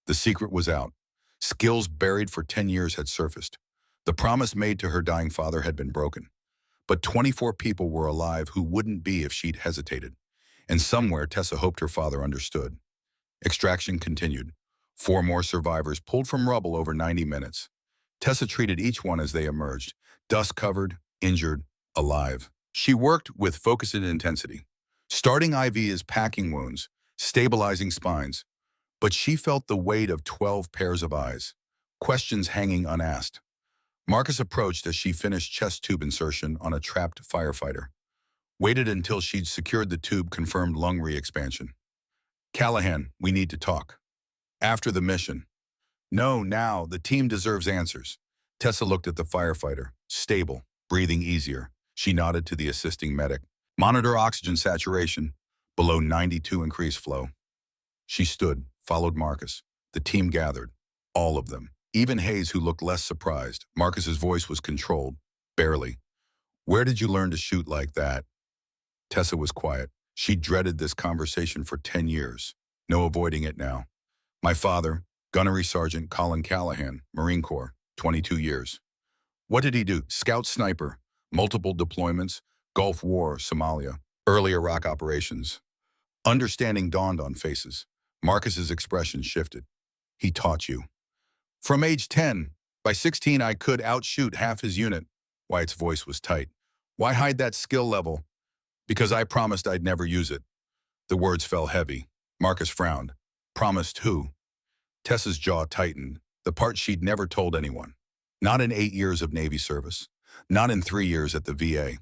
The secret was out. Skills buried for 10 years had surfaced. The promise made to her dying father had been broken. But 24 people were alive who wouldn't be if she'd hesitated. And somewhere Tessa hoped her father understood. Extraction continued. 4 more survivors pulled from rubble over 90 minutes. Tessa treated each one as they emerged, dust-covered, injured, alive. She worked with focus and intensity, starting IVs, packing wounds, stabilizing spines. But she felt the weight of 12 pairs of eyes, questions hanging unasked. Marcus approached as she finished chest tube insertion on a trapped firefighter. Waited until she'd secured the tube, confirmed lung re-expansion. Callahan, we need to talk. After the mission. No, now, the team deserves answers. Tessa looked at the firefighter, stable, breathing easier. She nodded to the assisting medic. Monitor oxygen saturation, below 92 increased flow. She stood, followed Marcus. The team gathered, all of them. Even Hayes, who looked less surprised. Marcus's voice was controlled, barely. Where did you learn to shoot like that? Tessa was quiet. She dreaded this conversation for 10 years. No avoiding it now. My father, Gunnery Sergeant Colin Callahan, Marine Corps, 22 years. What did he do? Scout sniper, multiple deployments, Gulf War, Somalia, early Iraq operations. Understanding dawned on faces. Marcus's expression shifted. He taught you. From age 10, by 16 I could outshoot half his unit. Wyatt's voice was tight. Why hide that skill level? Because I promised I'd never use it. The words fell heavy. Marcus frowned. Promised who? Tessa's jaw tightened, the part she'd never told anyone. Not in 8 years of Navy service. Not in 3 years at the VA.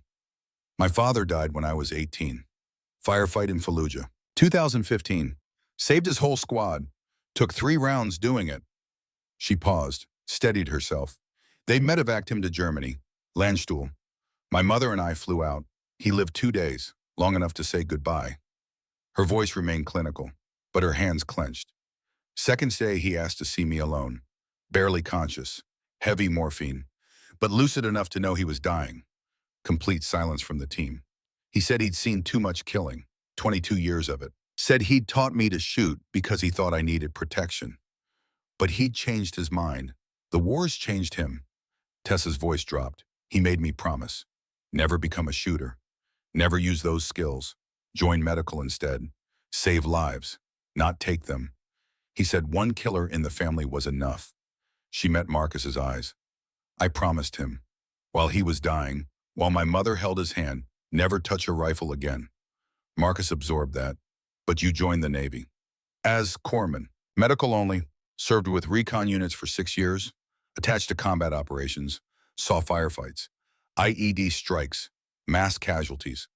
My father died when I was 18. Firefight in Fallujah. 2015. Saved his whole squad. Took 3 rounds doing it. She paused, steadied herself. They medevaced him to Germany. Landstuhl. My mother and I flew out. He lived 2 days, long enough to say goodbye. Her voice remained clinical, but her hands clenched. Second day, he asked to see me alone. Barely conscious. Heavy morphine. But lucid enough to know he was dying. Complete silence from the team. He said he'd seen too much killing. 22 years of it. Said he'd taught me to shoot because he thought I needed protection. But he'd changed his mind. The wars changed him. Tessa's voice dropped. He made me promise. Never become a shooter. Never use those skills. Join medical instead. Save lives, not take them. He said 1 killer in the family was enough. She met Marcus's eyes. I promised him. While he was dying, while my mother held his hand, never touch a rifle again. Marcus absorbed that. But you joined the Navy. As corpsman, medical only, served with recon units for 6 years, attached to combat operations, saw firefights, IED strikes, mass casualties,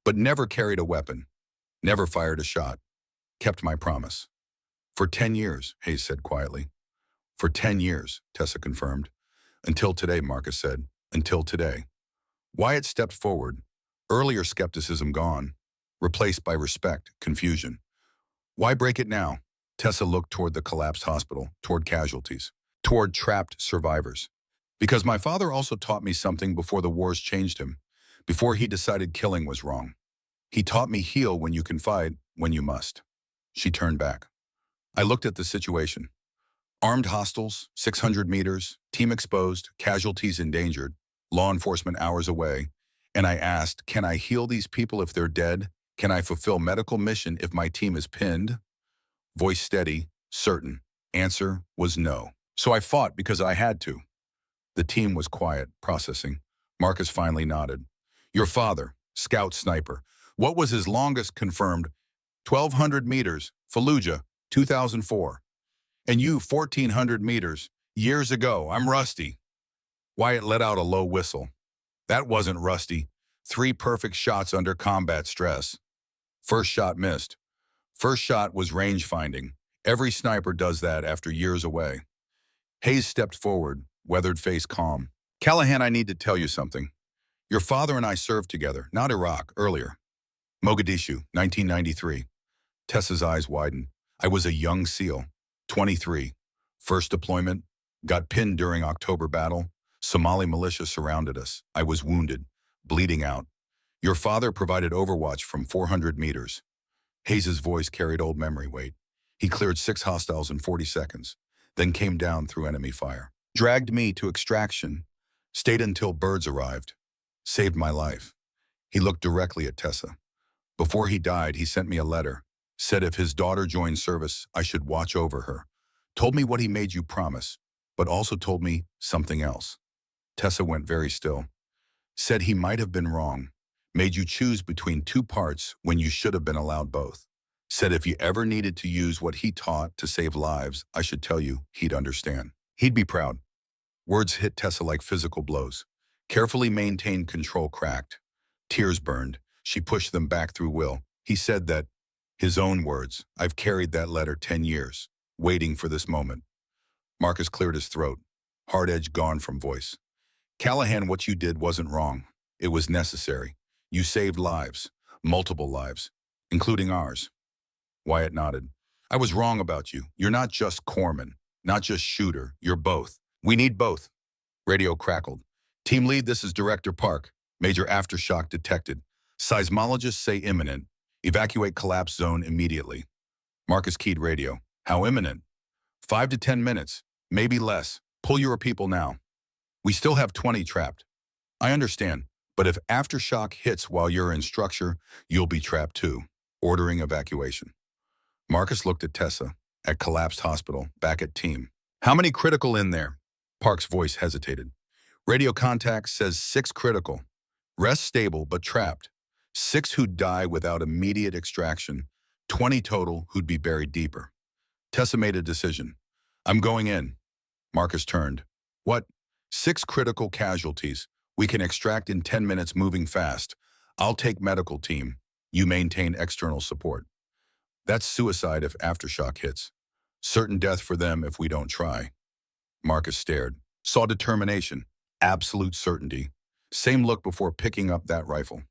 but never carried a weapon, never fired a shot, kept my promise. For 10 years, Hayes said quietly. For 10 years, Tessa confirmed. Until today, Marcus said. Until today. Wyatt stepped forward, earlier skepticism gone, replaced by respect, confusion. Why break it now? Tessa looked toward the collapsed hospital, toward casualties, toward trapped survivors. Because my father also taught me something before the wars changed him, before he decided killing was wrong. He taught me heal when you confide, when you must. She turned back. I looked at the situation. Armed hostiles, 600 meters, team exposed, casualties endangered, law enforcement hours away. And I asked, can I heal these people if they're dead? Can I fulfill medical mission if my team is pinned? Voice steady, certain. Answer was no. So I fought because I had to. The team was quiet, processing. Marcus finally nodded. Your father, scout sniper. What was his longest confirmed? 1,200 meters, Fallujah, 2004. And you, 1,400 meters, years ago. I'm rusty. Wyatt let out a low whistle. That wasn't rusty. 3 perfect shots under combat stress. First shot missed. First shot was range finding. Every sniper does that after years away. Hayes stepped forward, weathered face calm. Callahan, I need to tell you something. Your father and I served together, not Iraq, earlier. Mogadishu, 1993. Tessa's eyes widened. I was a young SEAL, 23. First deployment, got pinned during October battle. Somali militia surrounded us. I was wounded, bleeding out. Your father provided overwatch from 400 meters. Hayes' voice carried old memory weight. He cleared 6 hostiles in 40 seconds, then came down through enemy fire. Dragged me to extraction, stayed until birds arrived, saved my life. He looked directly at Tessa. Before he died, he sent me a letter, said if his daughter joined service, I should watch over her. Told me what he made you promise, but also told me something else. Tessa went very still. Said he might have been wrong, made you choose between 2 parts when you should have been allowed both. Said if you ever needed to use what he taught to save lives, I should tell you he'd understand. He'd be proud. Words hit Tessa like physical blows. Carefully maintained control cracked. Tears burned. She pushed them back through will. He said that, his own words, I've carried that letter 10 years, waiting for this moment. Marcus cleared his throat, hard edge gone from voice. Callahan, what you did wasn't wrong. It was necessary. You saved lives, multiple lives, including ours. Wyatt nodded. I was wrong about you. You're not just corpsman, not just shooter. You're both. We need both. Radio crackled. Team lead, this is Director Park. Major aftershock detected. Seismologists say imminent. Evacuate collapse zone immediately. Marcus keyed radio. How imminent? 5 to 10 minutes, maybe less. Pull your people now. We still have 20 trapped. I understand, but if aftershock hits while you're in structure, you'll be trapped too. Ordering evacuation. Marcus looked at Tessa, at collapsed hospital, back at team. How many critical in there? Park's voice hesitated. Radio contact says 6 critical. Rest stable but trapped. 6 who'd die without immediate extraction. 20 total who'd be buried deeper. Tessa made a decision. I'm going in. Marcus turned. What? 6 critical casualties. We can extract in 10 minutes moving fast. I'll take medical team. You maintain external support. That's suicide if aftershock hits. Certain death for them if we don't try. Marcus stared. Saw determination. Absolute certainty. Same look before picking up that rifle.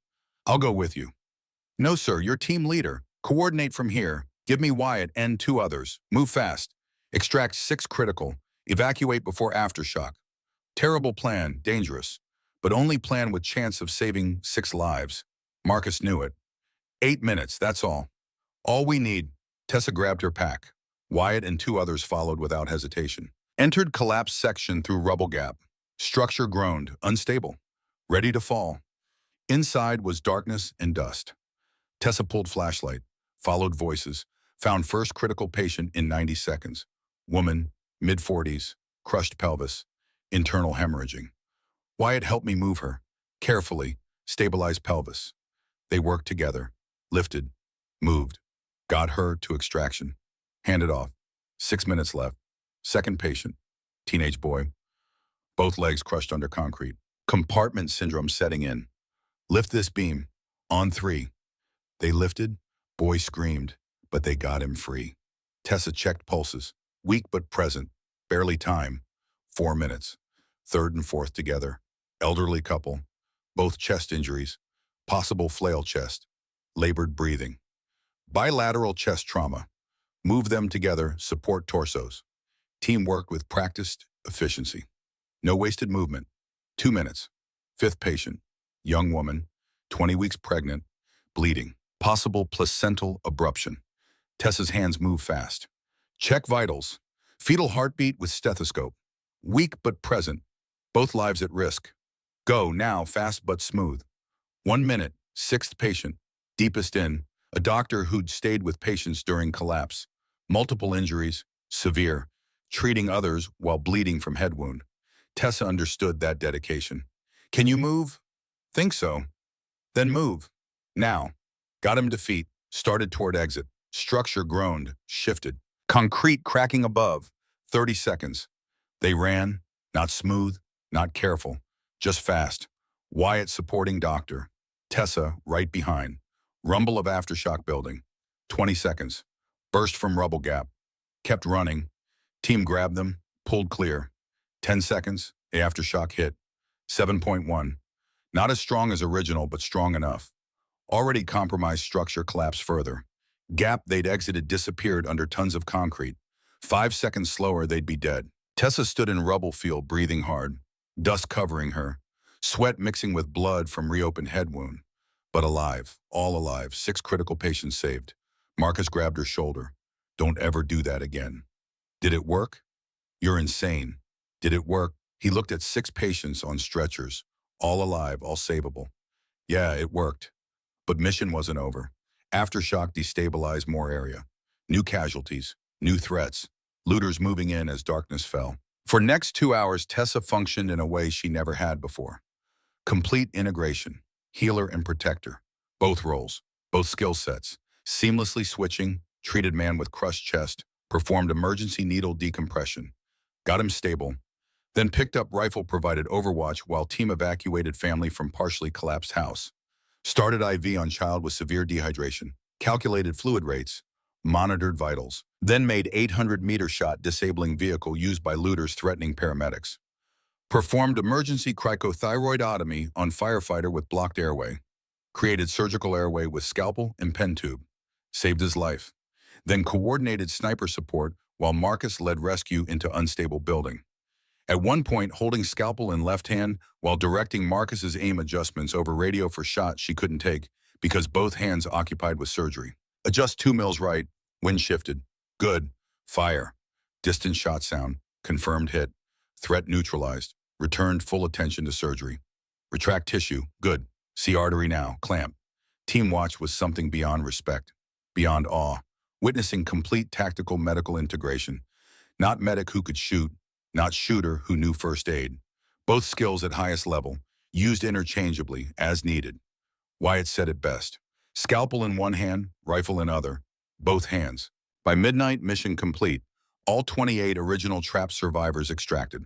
I'll go with you. No, sir, you're team leader. Coordinate from here. Give me Wyatt and 2 others. Move fast. Extract 6 critical. Evacuate before aftershock. Terrible plan, dangerous. But only plan with chance of saving 6 lives. Marcus knew it. 8 minutes, that's all. All we need. Tessa grabbed her pack. Wyatt and 2 others followed without hesitation. Entered collapsed section through rubble gap. Structure groaned, unstable. Ready to fall. Inside was darkness and dust. Tessa pulled flashlight, followed voices, found first critical patient in 90 seconds. Woman, mid-40s, crushed pelvis, internal hemorrhaging. Wyatt helped me move her. Carefully, stabilized pelvis. They worked together, lifted, moved, got her to extraction. Handed off. 6 minutes left. Second patient, teenage boy. Both legs crushed under concrete. Compartment syndrome setting in. Lift this beam. On 3. They lifted. Boy screamed, but they got him free. Tessa checked pulses. Weak but present. Barely time. 4 minutes. Third and fourth together. Elderly couple. Both chest injuries. Possible flail chest. Labored breathing. Bilateral chest trauma. Move them together, support torsos. Team worked with practiced efficiency. No wasted movement. 2 minutes. Fifth patient. Young woman. 20 weeks pregnant. bleeding. Possible placental abruption. Tessa's hands move fast. Check vitals. Fetal heartbeat with stethoscope. Weak but present. Both lives at risk. Go now, fast but smooth. 1 minute, sixth patient. Deepest in. A doctor who'd stayed with patients during collapse. Multiple injuries, severe. Treating others while bleeding from head wound. Tessa understood that dedication. Can you move? Think so. Then move. Now. Got him to feet. Started toward exit. Structure groaned, shifted. Concrete cracking above. 30 seconds. They ran, not smooth, not careful, just fast. Wyatt supporting doctor. Tessa right behind. Rumble of aftershock building. 20 seconds. Burst from rubble gap. Kept running. Team grabbed them, pulled clear. 10 seconds, the aftershock hit. 7.1. Not as strong as original, but strong enough. Already compromised structure collapsed further. Gap they'd exited disappeared under tons of concrete. 5 seconds slower, they'd be dead. Tessa stood in rubble field, breathing hard. Dust covering her. Sweat mixing with blood from reopened head wound. But alive, all alive, 6 critical patients saved. Marcus grabbed her shoulder. Don't ever do that again. Did it work? You're insane. Did it work? He looked at 6 patients on stretchers, all alive, all savable. Yeah, it worked. But mission wasn't over. Aftershock destabilized more area. New casualties, new threats, looters moving in as darkness fell. For next 2 hours, Tessa functioned in a way she never had before. Complete integration, healer and protector. Both roles, both skill sets, seamlessly switching, treated man with crushed chest, performed emergency needle decompression, got him stable, then picked up rifle, provided overwatch while team evacuated family from partially collapsed house. Started IV on child with severe dehydration, calculated fluid rates, monitored vitals, then made 800-meter shot disabling vehicle used by looters threatening paramedics. Performed emergency cricothyroidotomy on firefighter with blocked airway. Created surgical airway with scalpel and pen tube. Saved his life. Then coordinated sniper support while Marcus led rescue into unstable building. At one point, holding scalpel in left hand while directing Marcus's aim adjustments over radio for shots she couldn't take because both hands occupied with surgery. Adjust 2 mils right, wind shifted. Good. Fire. Distant shot sound. Confirmed hit. Threat neutralized. Returned full attention to surgery. Retract tissue. Good. See artery now. Clamp. Team watch was something beyond respect. Beyond awe. Witnessing complete tactical medical integration. Not medic who could shoot. Not shooter who knew first aid. Both skills at highest level. Used interchangeably, as needed. Wyatt said it best. Scalpel in one hand, rifle in other. Both hands. By midnight, mission complete. All 28 original trapped survivors extracted.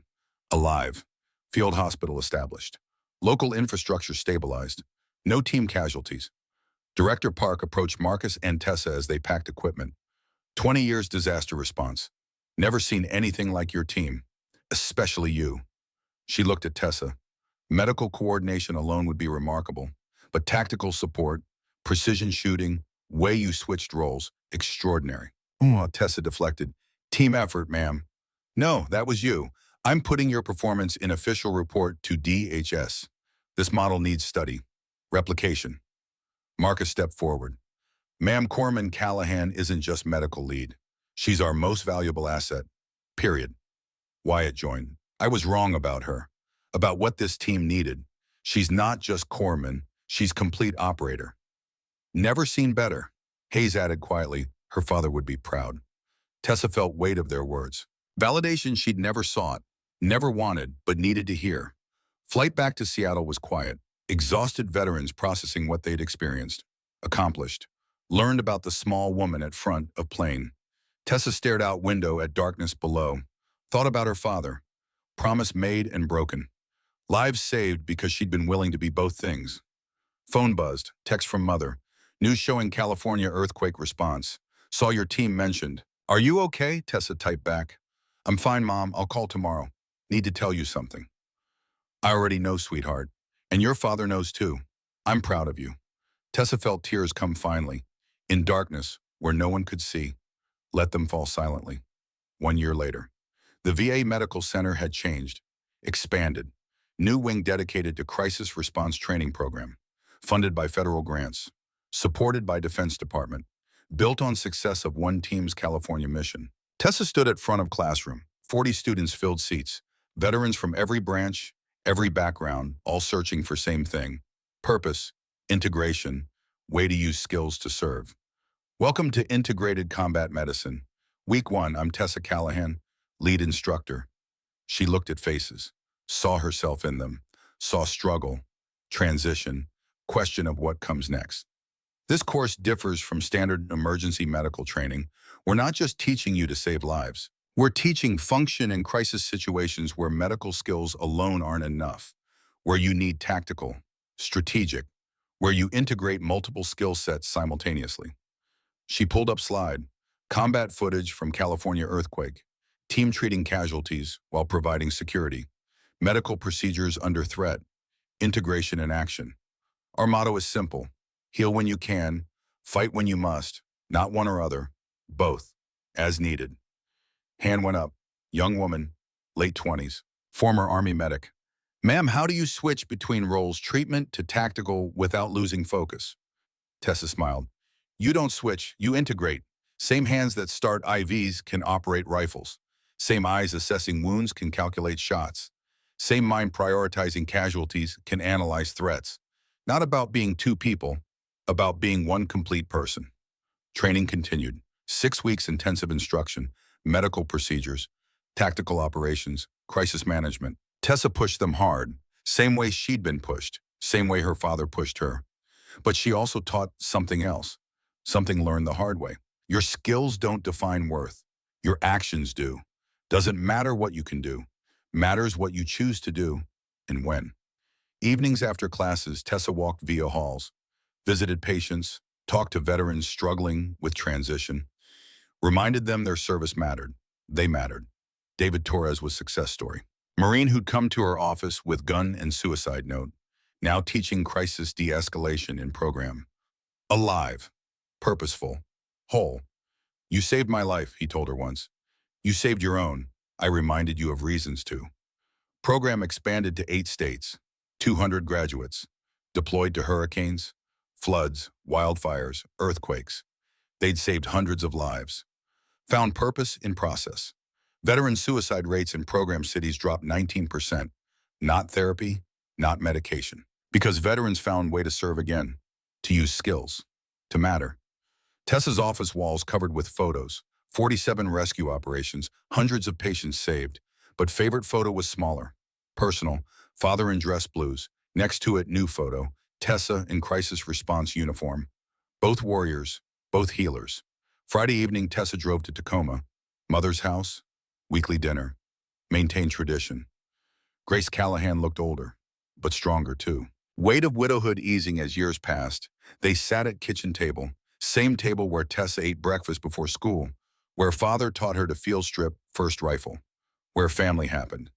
Alive. Field hospital established. Local infrastructure stabilized. No team casualties. Director Park approached Marcus and Tessa as they packed equipment. 20 years disaster response. Never seen anything like your team. Especially you. She looked at Tessa. Medical coordination alone would be remarkable. But tactical support, precision shooting, way you switched roles, extraordinary. Oh, Tessa deflected. Team effort, ma'am. No, that was you. I'm putting your performance in official report to DHS. This model needs study. Replication. Marcus stepped forward. Ma'am, Corman Callahan isn't just medical lead. She's our most valuable asset. Period. Wyatt joined. I was wrong about her. About what this team needed. She's not just corpsman. She's complete operator. Never seen better. Hayes added quietly. Her father would be proud. Tessa felt weight of their words. Validation she'd never sought, never wanted, but needed to hear. Flight back to Seattle was quiet. Exhausted veterans processing what they'd experienced. Accomplished. Learned about the small woman at front of plane. Tessa stared out window at darkness below. Thought about her father. Promise made and broken. Lives saved because she'd been willing to be both things. Phone buzzed. Text from mother. News showing California earthquake response. Saw your team mentioned. Are you okay? Tessa typed back. I'm fine, Mom. I'll call tomorrow. Need to tell you something. I already know, sweetheart. And your father knows too. I'm proud of you. Tessa felt tears come finally. In darkness, where no one could see. Let them fall silently. 1 year later. The VA Medical Center had changed. Expanded. New wing dedicated to crisis response training program. Funded by federal grants. supported by Defense Department, built on success of one team's California mission. Tessa stood at front of classroom. 40 students filled seats, veterans from every branch, every background, all searching for same thing: purpose, integration, way to use skills to serve. Welcome to Integrated Combat Medicine. Week 1, I'm Tessa Callahan, lead instructor. She looked at faces, saw herself in them, saw struggle, transition, question of what comes next. This course differs from standard emergency medical training. We're not just teaching you to save lives. We're teaching function in crisis situations where medical skills alone aren't enough, where you need tactical, strategic, where you integrate multiple skill sets simultaneously. She pulled up slide, combat footage from California earthquake, team treating casualties while providing security, medical procedures under threat, integration in action. Our motto is simple: heal when you can, fight when you must, not one or other, both, as needed. Hand went up. Young woman, late 20s, former Army medic. Ma'am, how do you switch between roles, treatment to tactical, without losing focus? Tessa smiled. You don't switch, you integrate. Same hands that start IVs can operate rifles. Same eyes assessing wounds can calculate shots. Same mind prioritizing casualties can analyze threats. Not about being two people, about being one complete person. Training continued. 6 weeks intensive instruction, medical procedures, tactical operations, crisis management. Tessa pushed them hard, same way she'd been pushed, same way her father pushed her. But she also taught something else, something learned the hard way. Your skills don't define worth. Your actions do. Doesn't matter what you can do. Matters what you choose to do and when. Evenings after classes, Tessa walked via halls, visited patients, talked to veterans struggling with transition, reminded them their service mattered. They mattered. David Torres was success story. Marine who'd come to her office with gun and suicide note, now teaching crisis de-escalation in program. Alive, purposeful, whole. You saved my life, he told her once. You saved your own. I reminded you of reasons to. Program expanded to 8 states, 200 graduates, deployed to hurricanes, floods, wildfires, earthquakes. They'd saved hundreds of lives. Found purpose in process. Veteran suicide rates in program cities dropped 19%. Not therapy, not medication. Because veterans found way to serve again, to use skills, to matter. Tessa's office walls covered with photos, 47 rescue operations, hundreds of patients saved. But favorite photo was smaller, personal, father in dress blues. Next to it, new photo, Tessa in crisis response uniform. Both warriors, both healers. Friday evening, Tessa drove to Tacoma. Mother's house, weekly dinner, maintained tradition. Grace Callahan looked older, but stronger too. Weight of widowhood easing as years passed. They sat at kitchen table, same table where Tessa ate breakfast before school, where father taught her to field strip first rifle, where family happened.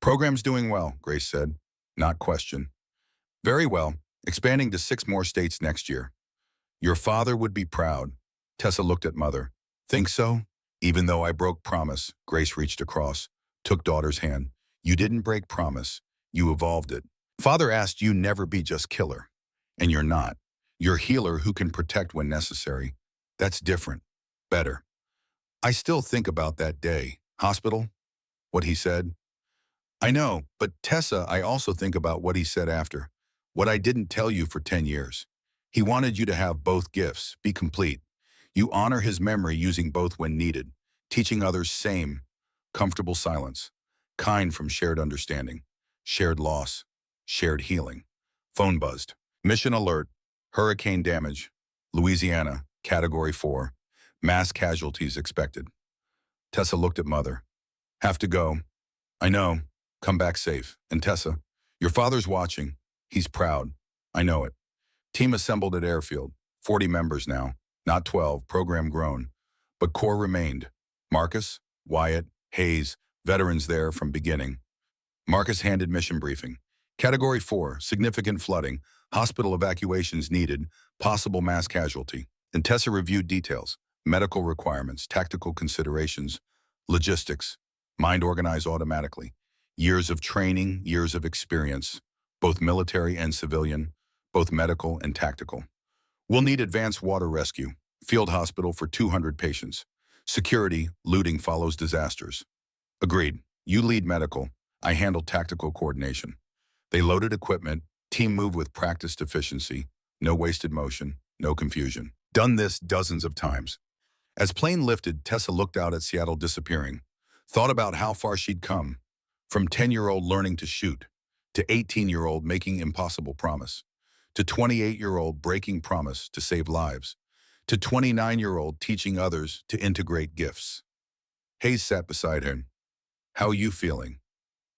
Program's doing well, Grace said, not question. Very well, expanding to 6 more states next year. Your father would be proud. Tessa looked at mother. Think so? Even though I broke promise, Grace reached across, took daughter's hand. You didn't break promise, you evolved it. Father asked you never be just killer, and you're not. You're healer who can protect when necessary. That's different, better. I still think about that day, hospital, what he said. I know, but Tessa, I also think about what he said after, what I didn't tell you for 10 years. He wanted you to have both gifts, be complete. You honor his memory using both when needed, teaching others same, comfortable silence, kind from shared understanding, shared loss, shared healing. Phone buzzed. Mission alert, hurricane damage, Louisiana, Category 4, mass casualties expected. Tessa looked at mother. Have to go. I know, come back safe. And Tessa, your father's watching. He's proud. I know it. Team assembled at airfield, 40 members now, not 12, program grown. But core remained. Marcus, Wyatt, Hayes, veterans there from beginning. Marcus handed mission briefing. Category 4, significant flooding, hospital evacuations needed, possible mass casualty. And Tessa reviewed details, medical requirements, tactical considerations, logistics, mind organized automatically. Years of training, years of experience, both military and civilian, both medical and tactical. We'll need advanced water rescue, field hospital for 200 patients. Security, looting follows disasters. Agreed. You lead medical. I handle tactical coordination. They loaded equipment, team moved with practiced efficiency, no wasted motion, no confusion. Done this dozens of times. As plane lifted, Tessa looked out at Seattle disappearing, thought about how far she'd come, from 10-year-old learning to shoot, to 18-year-old making impossible promise, to 28-year-old breaking promise to save lives, to 29-year-old teaching others to integrate gifts. Hayes sat beside him. How you feeling?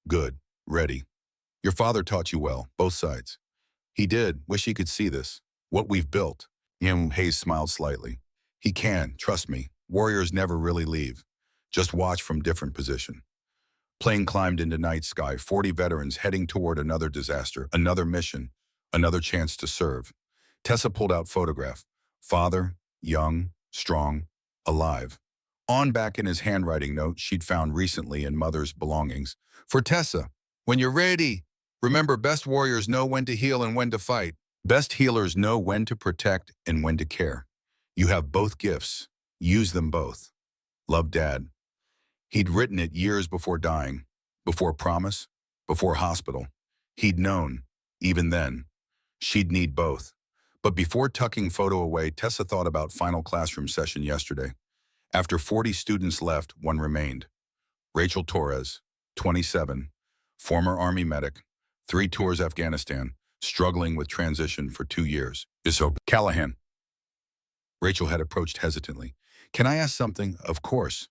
Good. Ready. Your father taught you well, both sides. He did. Wish he could see this. What we've built. Hayes smiled slightly. He can, trust me. Warriors never really leave. Just watch from different position. Plane climbed into night sky, 40 veterans heading toward another disaster, another mission, another chance to serve. Tessa pulled out photograph. Father, young, strong, alive. On back in his handwriting note she'd found recently in mother's belongings. For Tessa, when you're ready, remember best warriors know when to heal and when to fight. Best healers know when to protect and when to care. You have both gifts. Use them both. Love, Dad. He'd written it years before dying, before promise, before hospital. He'd known, even then, she'd need both. But before tucking photo away, Tessa thought about final classroom session yesterday. After 40 students left, one remained. Rachel Torres, 27, former Army medic, 3 tours Afghanistan, struggling with transition for 2 years. So, Callahan. Rachel had approached hesitantly. Can I ask something? Of course.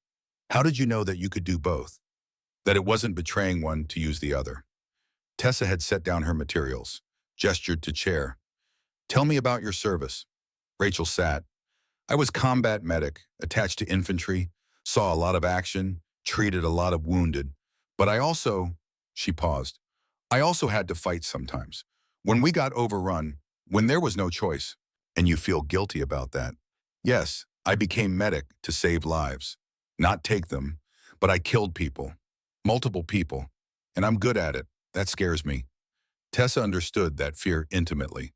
How did you know that you could do both? That it wasn't betraying one to use the other? Tessa had set down her materials, gestured to chair. Tell me about your service. Rachel sat. I was combat medic, attached to infantry, saw a lot of action, treated a lot of wounded. But she paused. I also had to fight sometimes. When we got overrun, when there was no choice, and you feel guilty about that. Yes, I became medic to save lives. Not take them, but I killed people, multiple people, and I'm good at it. That scares me. Tessa understood that fear intimately.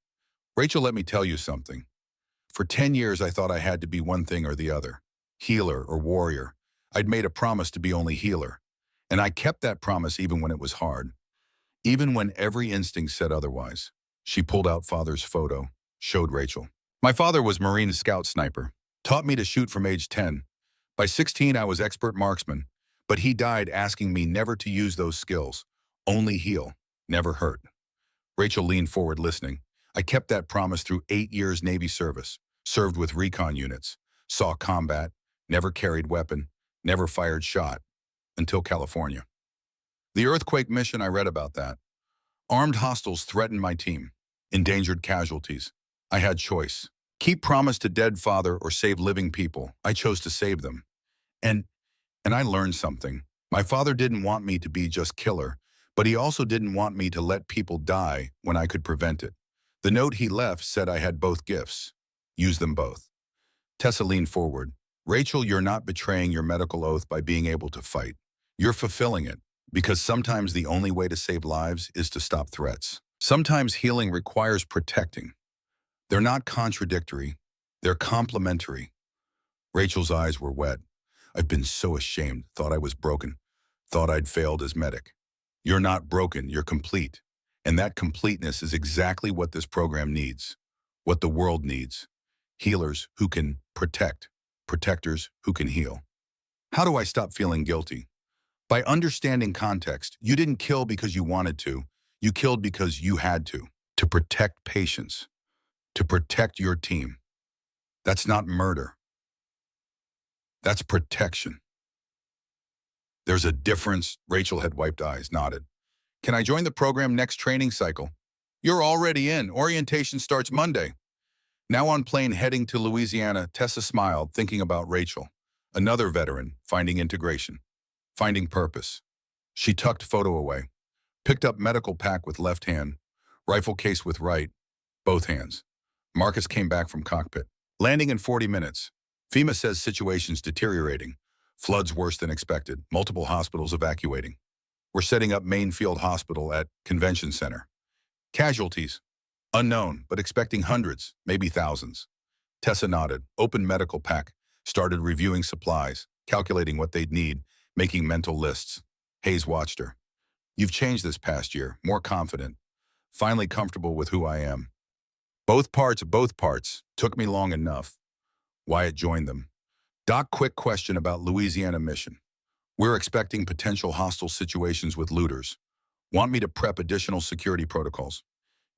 Rachel, let me tell you something. For 10 years, I thought I had to be one thing or the other, healer or warrior. I'd made a promise to be only healer, and I kept that promise even when it was hard, even when every instinct said otherwise. She pulled out father's photo, showed Rachel. My father was Marine Scout sniper, taught me to shoot from age 10. By 16, I was expert marksman, but he died asking me never to use those skills, only heal, never hurt. Rachel leaned forward listening. I kept that promise through 8 years Navy service, served with recon units, saw combat, never carried weapon, never fired shot, until California. The earthquake mission, I read about that. Armed hostiles threatened my team, endangered casualties. I had choice. Keep promise to dead father or save living people. I chose to save them. And I learned something. My father didn't want me to be just killer, but he also didn't want me to let people die when I could prevent it. The note he left said I had both gifts. Use them both. Tessa leaned forward. Rachel, you're not betraying your medical oath by being able to fight. You're fulfilling it, because sometimes the only way to save lives is to stop threats. Sometimes healing requires protecting. They're not contradictory. They're complementary. Rachel's eyes were wet. I've been so ashamed, thought I was broken, thought I'd failed as medic. You're not broken, you're complete. And that completeness is exactly what this program needs, what the world needs. Healers who can protect, protectors who can heal. How do I stop feeling guilty? By understanding context. You didn't kill because you wanted to. You killed because you had to protect patients, to protect your team. That's not murder. That's protection. There's a difference. Rachel had wiped eyes, nodded. Can I join the program next training cycle? You're already in. Orientation starts Monday. Now on plane heading to Louisiana, Tessa smiled, thinking about Rachel, another veteran, finding integration, finding purpose. She tucked photo away, picked up medical pack with left hand, rifle case with right, both hands. Marcus came back from cockpit. Landing in 40 minutes. FEMA says situation's deteriorating. Floods worse than expected. Multiple hospitals evacuating. We're setting up main field hospital at Convention Center. Casualties. Unknown, but expecting hundreds, maybe thousands. Tessa nodded, opened medical pack, started reviewing supplies, calculating what they'd need, making mental lists. Hayes watched her. You've changed this past year, more confident, finally comfortable with who I am. Both parts, took me long enough. Wyatt joined them. Doc, quick question about Louisiana mission. We're expecting potential hostile situations with looters. Want me to prep additional security protocols?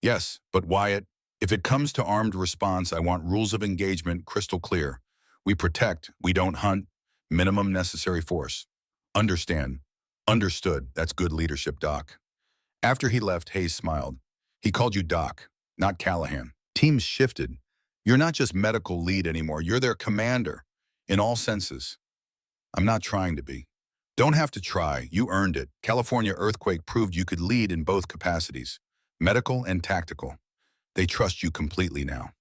Yes, but Wyatt, if it comes to armed response, I want rules of engagement crystal clear. We protect, we don't hunt, minimum necessary force. Understand. Understood. That's good leadership, Doc. After he left, Hayes smiled. He called you Doc, not Callahan. Teams shifted. You're not just medical lead anymore. You're their commander, in all senses. I'm not trying to be. Don't have to try. You earned it. California earthquake proved you could lead in both capacities, medical and tactical. They trust you completely now.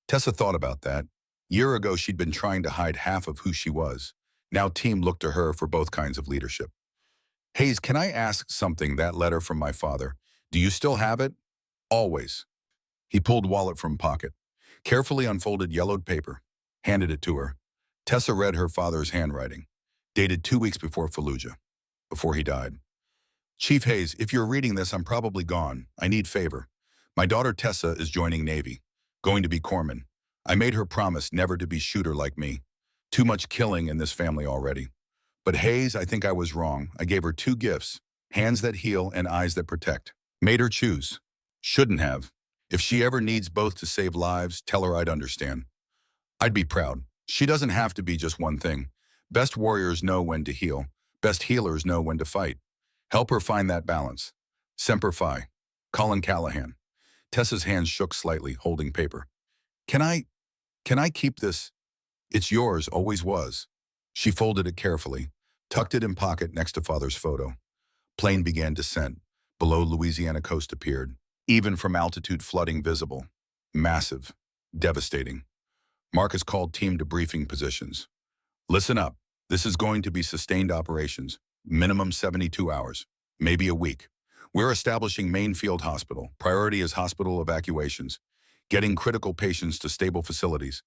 Tessa thought about that. Year ago, she'd been trying to hide half of who she was. Now team looked to her for both kinds of leadership. Hayes, can I ask something? That letter from my father. Do you still have it? Always. He pulled wallet from pocket, carefully unfolded yellowed paper, handed it to her. Tessa read her father's handwriting, dated 2 weeks before Fallujah, before he died. Chief Hayes, if you're reading this, I'm probably gone. I need favor. My daughter Tessa is joining Navy, going to be corpsman. I made her promise never to be shooter like me. Too much killing in this family already. But Hayes, I think I was wrong. I gave her 2 gifts, hands that heal and eyes that protect. Made her choose. Shouldn't have. If she ever needs both to save lives, tell her I'd understand. I'd be proud. She doesn't have to be just one thing. Best warriors know when to heal. Best healers know when to fight. Help her find that balance. Semper Fi. Colin Callahan. Tessa's hands shook slightly, holding paper. Can I keep this? It's yours, always was. She folded it carefully, tucked it in pocket next to father's photo. Plane began descent. Below Louisiana coast appeared. Even from altitude, flooding visible. Massive. Devastating. Marcus called team to briefing positions. Listen up. This is going to be sustained operations. Minimum 72 hours. Maybe a week. We're establishing main field hospital. Priority is hospital evacuations. Getting critical patients to stable facilities.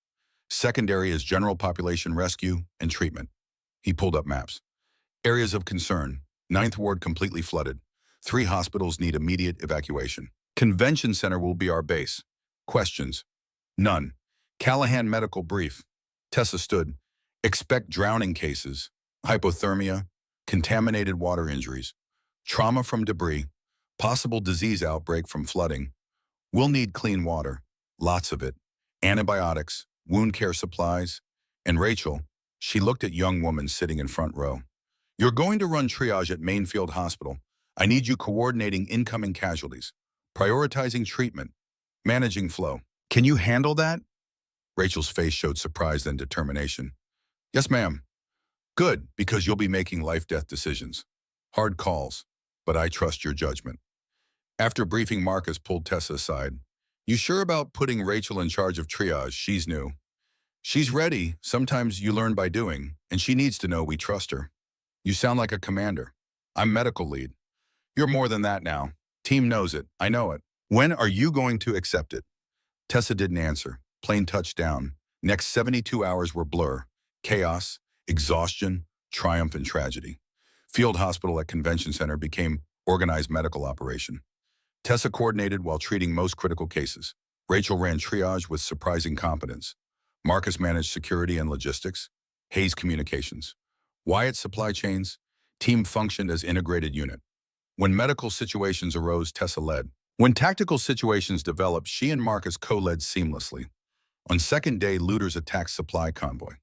Secondary is general population rescue and treatment. He pulled up maps. Areas of concern. 9th Ward completely flooded. 3 hospitals need immediate evacuation. Convention Center will be our base. Questions? None. Callahan medical brief. Tessa stood. Expect drowning cases, hypothermia, contaminated water injuries, trauma from debris, possible disease outbreak from flooding. We'll need clean water, lots of it, antibiotics, wound care supplies. And Rachel, she looked at young woman sitting in front row. You're going to run triage at Mainfield Hospital. I need you coordinating incoming casualties, prioritizing treatment, managing flow. Can you handle that? Rachel's face showed surprise and determination. Yes, ma'am. Good, because you'll be making life-death decisions. Hard calls, but I trust your judgment. After briefing, Marcus pulled Tessa aside. You sure about putting Rachel in charge of triage? She's new. She's ready. Sometimes you learn by doing, and she needs to know we trust her. You sound like a commander. I'm medical lead. You're more than that now. Team knows it. I know it. When are you going to accept it? Tessa didn't answer. Plane touched down. Next 72 hours were blur. Chaos, exhaustion, triumph, and tragedy. Field hospital at Convention Center became organized medical operation. Tessa coordinated while treating most critical cases. Rachel ran triage with surprising competence. Marcus managed security and logistics. Hayes communications. Wyatt supply chains. Team functioned as integrated unit. When medical situations arose, Tessa led. When tactical situations developed, she and Marcus co-led seamlessly. On second day, looters attacked supply convoy.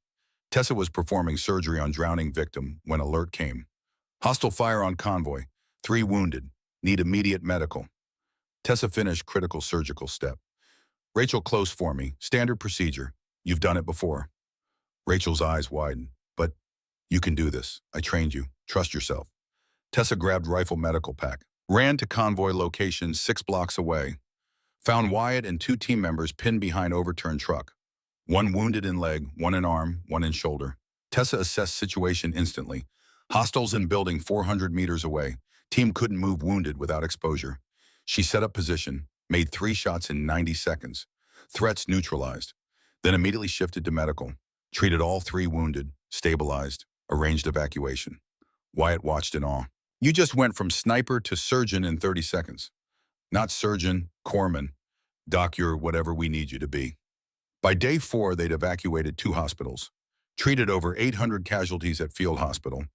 Tessa was performing surgery on drowning victim when alert came. Hostile fire on convoy. 3 wounded. Need immediate medical. Tessa finished critical surgical step. Rachel, close for me. Standard procedure. You've done it before. Rachel's eyes widened. But you can do this. I trained you. Trust yourself. Tessa grabbed rifle medical pack. Ran to convoy location 6 blocks away. Found Wyatt and 2 team members pinned behind overturned truck. 1 wounded in leg, 1 in arm, 1 in shoulder. Tessa assessed situation instantly. Hostiles in building 400 meters away. Team couldn't move wounded without exposure. She set up position. Made 3 shots in 90 seconds. Threats neutralized. Then immediately shifted to medical. Treated all 3 wounded, stabilized, arranged evacuation. Wyatt watched in awe. You just went from sniper to surgeon in 30 seconds. Not surgeon, corpsman. Doc, you're whatever we need you to be. By day 4, they'd evacuated 2 hospitals, treated over 800 casualties at field hospital,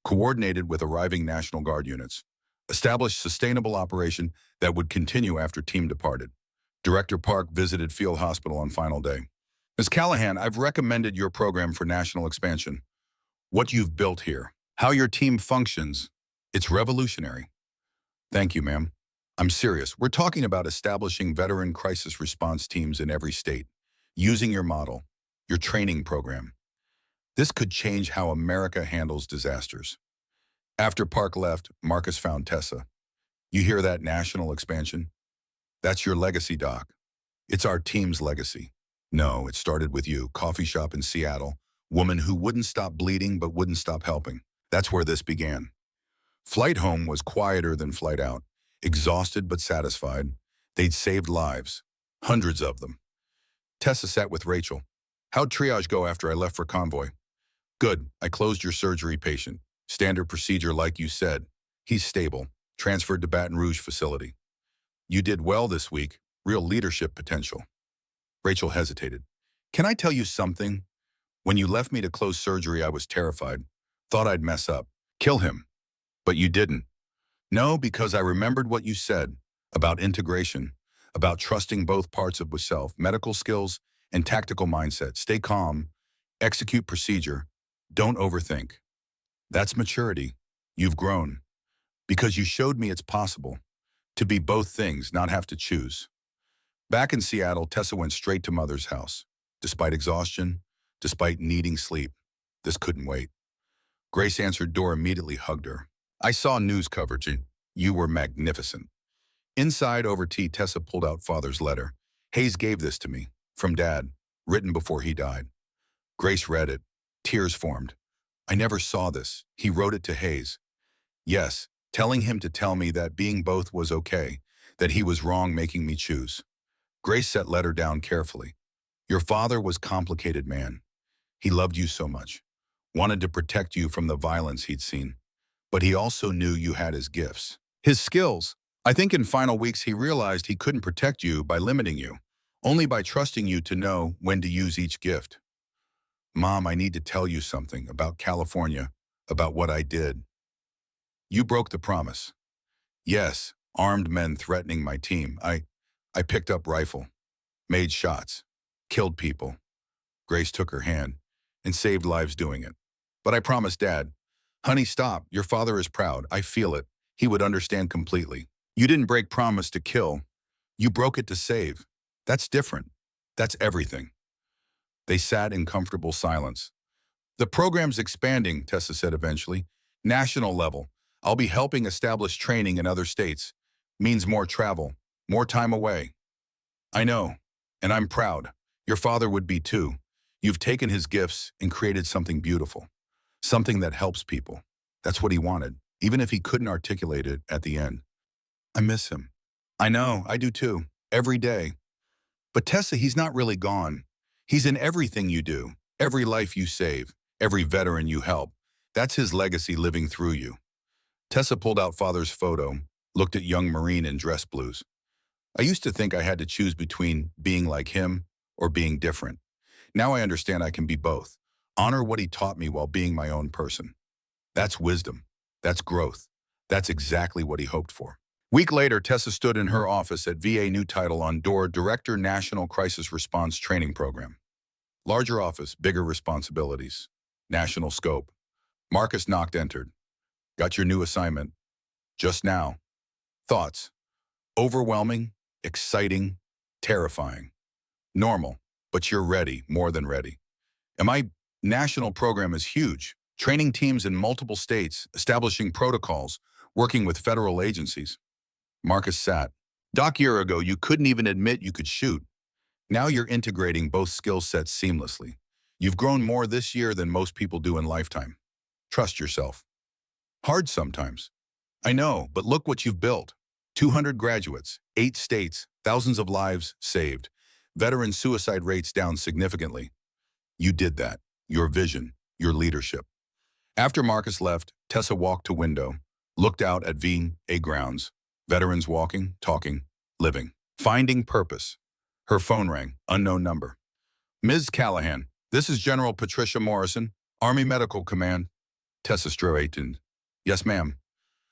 coordinated with arriving National Guard units, established sustainable operation that would continue after team departed. Director Park visited field hospital on final day. Ms. Callahan, I've recommended your program for national expansion. What you've built here, how your team functions, it's revolutionary. Thank you, ma'am. I'm serious. We're talking about establishing veteran crisis response teams in every state, using your model, your training program. This could change how America handles disasters. After Park left, Marcus found Tessa. You hear that national expansion? That's your legacy, Doc. It's our team's legacy. No, it started with you, coffee shop in Seattle, woman who wouldn't stop bleeding but wouldn't stop helping. That's where this began. Flight home was quieter than flight out, exhausted but satisfied. They'd saved lives, hundreds of them. Tessa sat with Rachel. How'd triage go after I left for convoy? Good, I closed your surgery patient. Standard procedure like you said. He's stable, transferred to Baton Rouge facility. You did well this week, real leadership potential. Rachel hesitated. Can I tell you something? When you left me to close surgery, I was terrified. Thought I'd mess up. Kill him. But you didn't. No, because I remembered what you said about integration, about trusting both parts of yourself, medical skills and tactical mindset. Stay calm, execute procedure, don't overthink. That's maturity. You've grown. Because you showed me it's possible to be both things, not have to choose. Back in Seattle, Tessa went straight to Mother's house. Despite exhaustion, despite needing sleep, this couldn't wait. Grace answered door, immediately hugged her. I saw news coverage. You were magnificent. Inside over tea, Tessa pulled out Father's letter. Hayes gave this to me, from Dad, written before he died. Grace read it. Tears formed. I never saw this. He wrote it to Hayes. Yes, telling him to tell me that being both was okay, that he was wrong making me choose. Grace set letter down carefully. Your father was complicated man. He loved you so much, wanted to protect you from the violence he'd seen. But he also knew you had his gifts, his skills. I think in final weeks he realized he couldn't protect you by limiting you, only by trusting you to know when to use each gift. Mom, I need to tell you something about California, about what I did. You broke the promise. Yes, armed men threatening my team. I picked up rifle, made shots, killed people. Grace took her hand and saved lives doing it. But I promised Dad, honey, stop. Your father is proud. I feel it. He would understand completely. You didn't break promise to kill. You broke it to save. That's different. That's everything. They sat in comfortable silence. The program's expanding, Tessa said eventually. National level. I'll be helping establish training in other states. Means more travel, more time away. I know, and I'm proud. Your father would be too. You've taken his gifts and created something beautiful. Something that helps people. That's what he wanted, even if he couldn't articulate it at the end. I miss him. I know, I do too. Every day. But Tessa, he's not really gone. He's in everything you do, every life you save, every veteran you help. That's his legacy living through you. Tessa pulled out Father's photo, looked at young Marine in dress blues. I used to think I had to choose between being like him or being different. Now I understand I can be both. Honor what he taught me while being my own person. That's wisdom. That's growth. That's exactly what he hoped for. Week later, Tessa stood in her office at VA new title on door, Director National Crisis Response Training Program. Larger office, bigger responsibilities. National scope. Marcus knocked, entered. Got your new assignment. Just now. Thoughts. Overwhelming, exciting, terrifying. Normal, but you're ready, more than ready. And my national program is huge. Training teams in multiple states, establishing protocols, working with federal agencies. Marcus sat. Doc, year ago, you couldn't even admit you could shoot. Now you're integrating both skill sets seamlessly. You've grown more this year than most people do in lifetime. Trust yourself. Hard sometimes. I know, but look what you've built. 200 graduates, 8 states, thousands of lives saved. Veteran suicide rates down significantly. You did that. Your vision, your leadership. After Marcus left, Tessa walked to window, looked out at VA grounds. Veterans walking, talking, living. Finding purpose. Her phone rang, unknown number. Ms. Callahan, this is General Patricia Morrison, Army Medical Command. Tessa straightened. Yes, ma'am.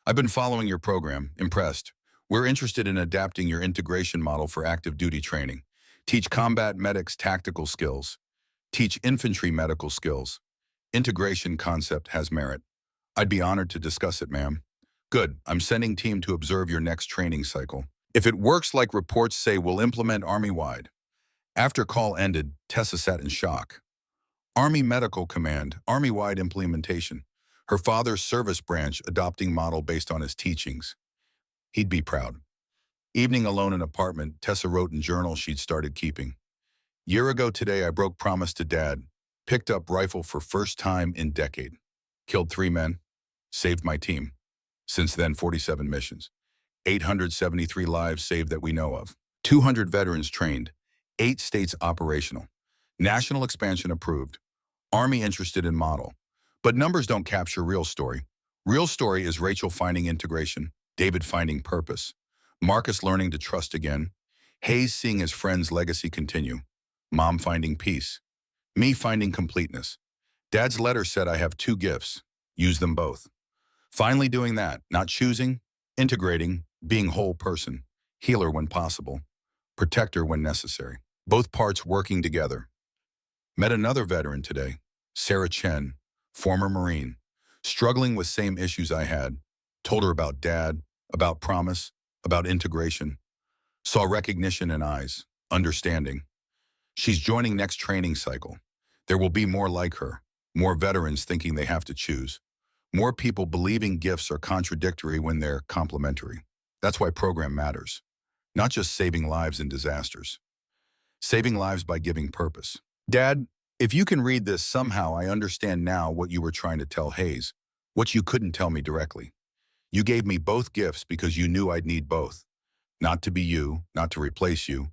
I've been following your program, impressed. We're interested in adapting your integration model for active duty training. Teach combat medics tactical skills. Teach infantry medical skills. Integration concept has merit. I'd be honored to discuss it, ma'am. Good, I'm sending team to observe your next training cycle. If it works like reports say, we'll implement Army-wide. After call ended, Tessa sat in shock. Army Medical Command, Army-wide implementation. Her father's service branch adopting model based on his teachings. He'd be proud. Evening alone in apartment, Tessa wrote in journal she'd started keeping. Year ago today, I broke promise to Dad. Picked up rifle for first time in decade. Killed 3 men. Saved my team. Since then, 47 missions. 873 lives saved that we know of. 200 veterans trained. 8 states operational. National expansion approved. Army interested in model. But numbers don't capture real story. Real story is Rachel finding integration, David finding purpose, Marcus learning to trust again, Hayes seeing his friend's legacy continue, Mom finding peace, me finding completeness. Dad's letter said I have 2 gifts. Use them both. Finally doing that, not choosing, integrating, being whole person, healer when possible, protector when necessary. Both parts working together. Met another veteran today, Sarah Chen, former Marine, struggling with same issues I had. Told her about Dad, about promise, about integration. Saw recognition in eyes, understanding. She's joining next training cycle. There will be more like her, more veterans thinking they have to choose, more people believing gifts are contradictory when they're complementary. That's why program matters. Not just saving lives in disasters. Saving lives by giving purpose. Dad, if you can read this, somehow I understand now what you were trying to tell Hayes, what you couldn't tell me directly. You gave me both gifts because you knew I'd need both. Not to be you, not to replace you,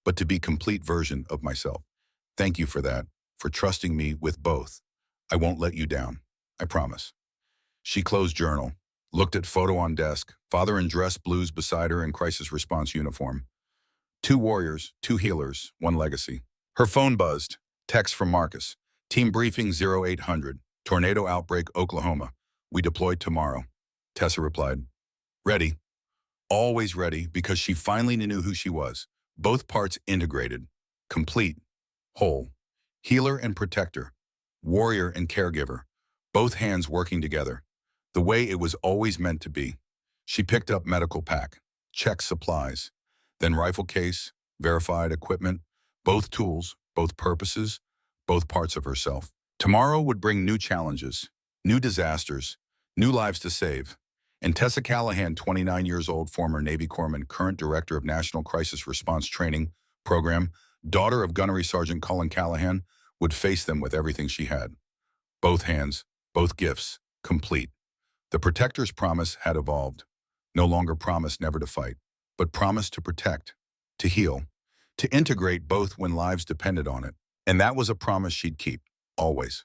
but to be complete version of myself. Thank you for that, for trusting me with both. I won't let you down. I promise. She closed journal, looked at photo on desk, father in dress blues beside her in crisis response uniform. 2 warriors, 2 healers, 1 legacy. Her phone buzzed. Text from Marcus. Team briefing 0800. Tornado outbreak, Oklahoma. We deploy tomorrow. Tessa replied, ready. Always ready, because she finally knew who she was. Both parts integrated. Complete. Whole. Healer and protector. Warrior and caregiver. Both hands working together. The way it was always meant to be. She picked up medical pack. Checked supplies. Then rifle case. Verified equipment. Both tools. Both purposes. Both parts of herself. Tomorrow would bring new challenges. New disasters. New lives to save. And Tessa Callahan, 29 years old, former Navy Corpsman, current Director of National Crisis Response Training Program, daughter of Gunnery Sergeant Colin Callahan, would face them with everything she had. Both hands, both gifts, complete. The protector's promise had evolved. No longer promised never to fight, but promised to protect, to heal, to integrate both when lives depended on it. And that was a promise she'd keep, always.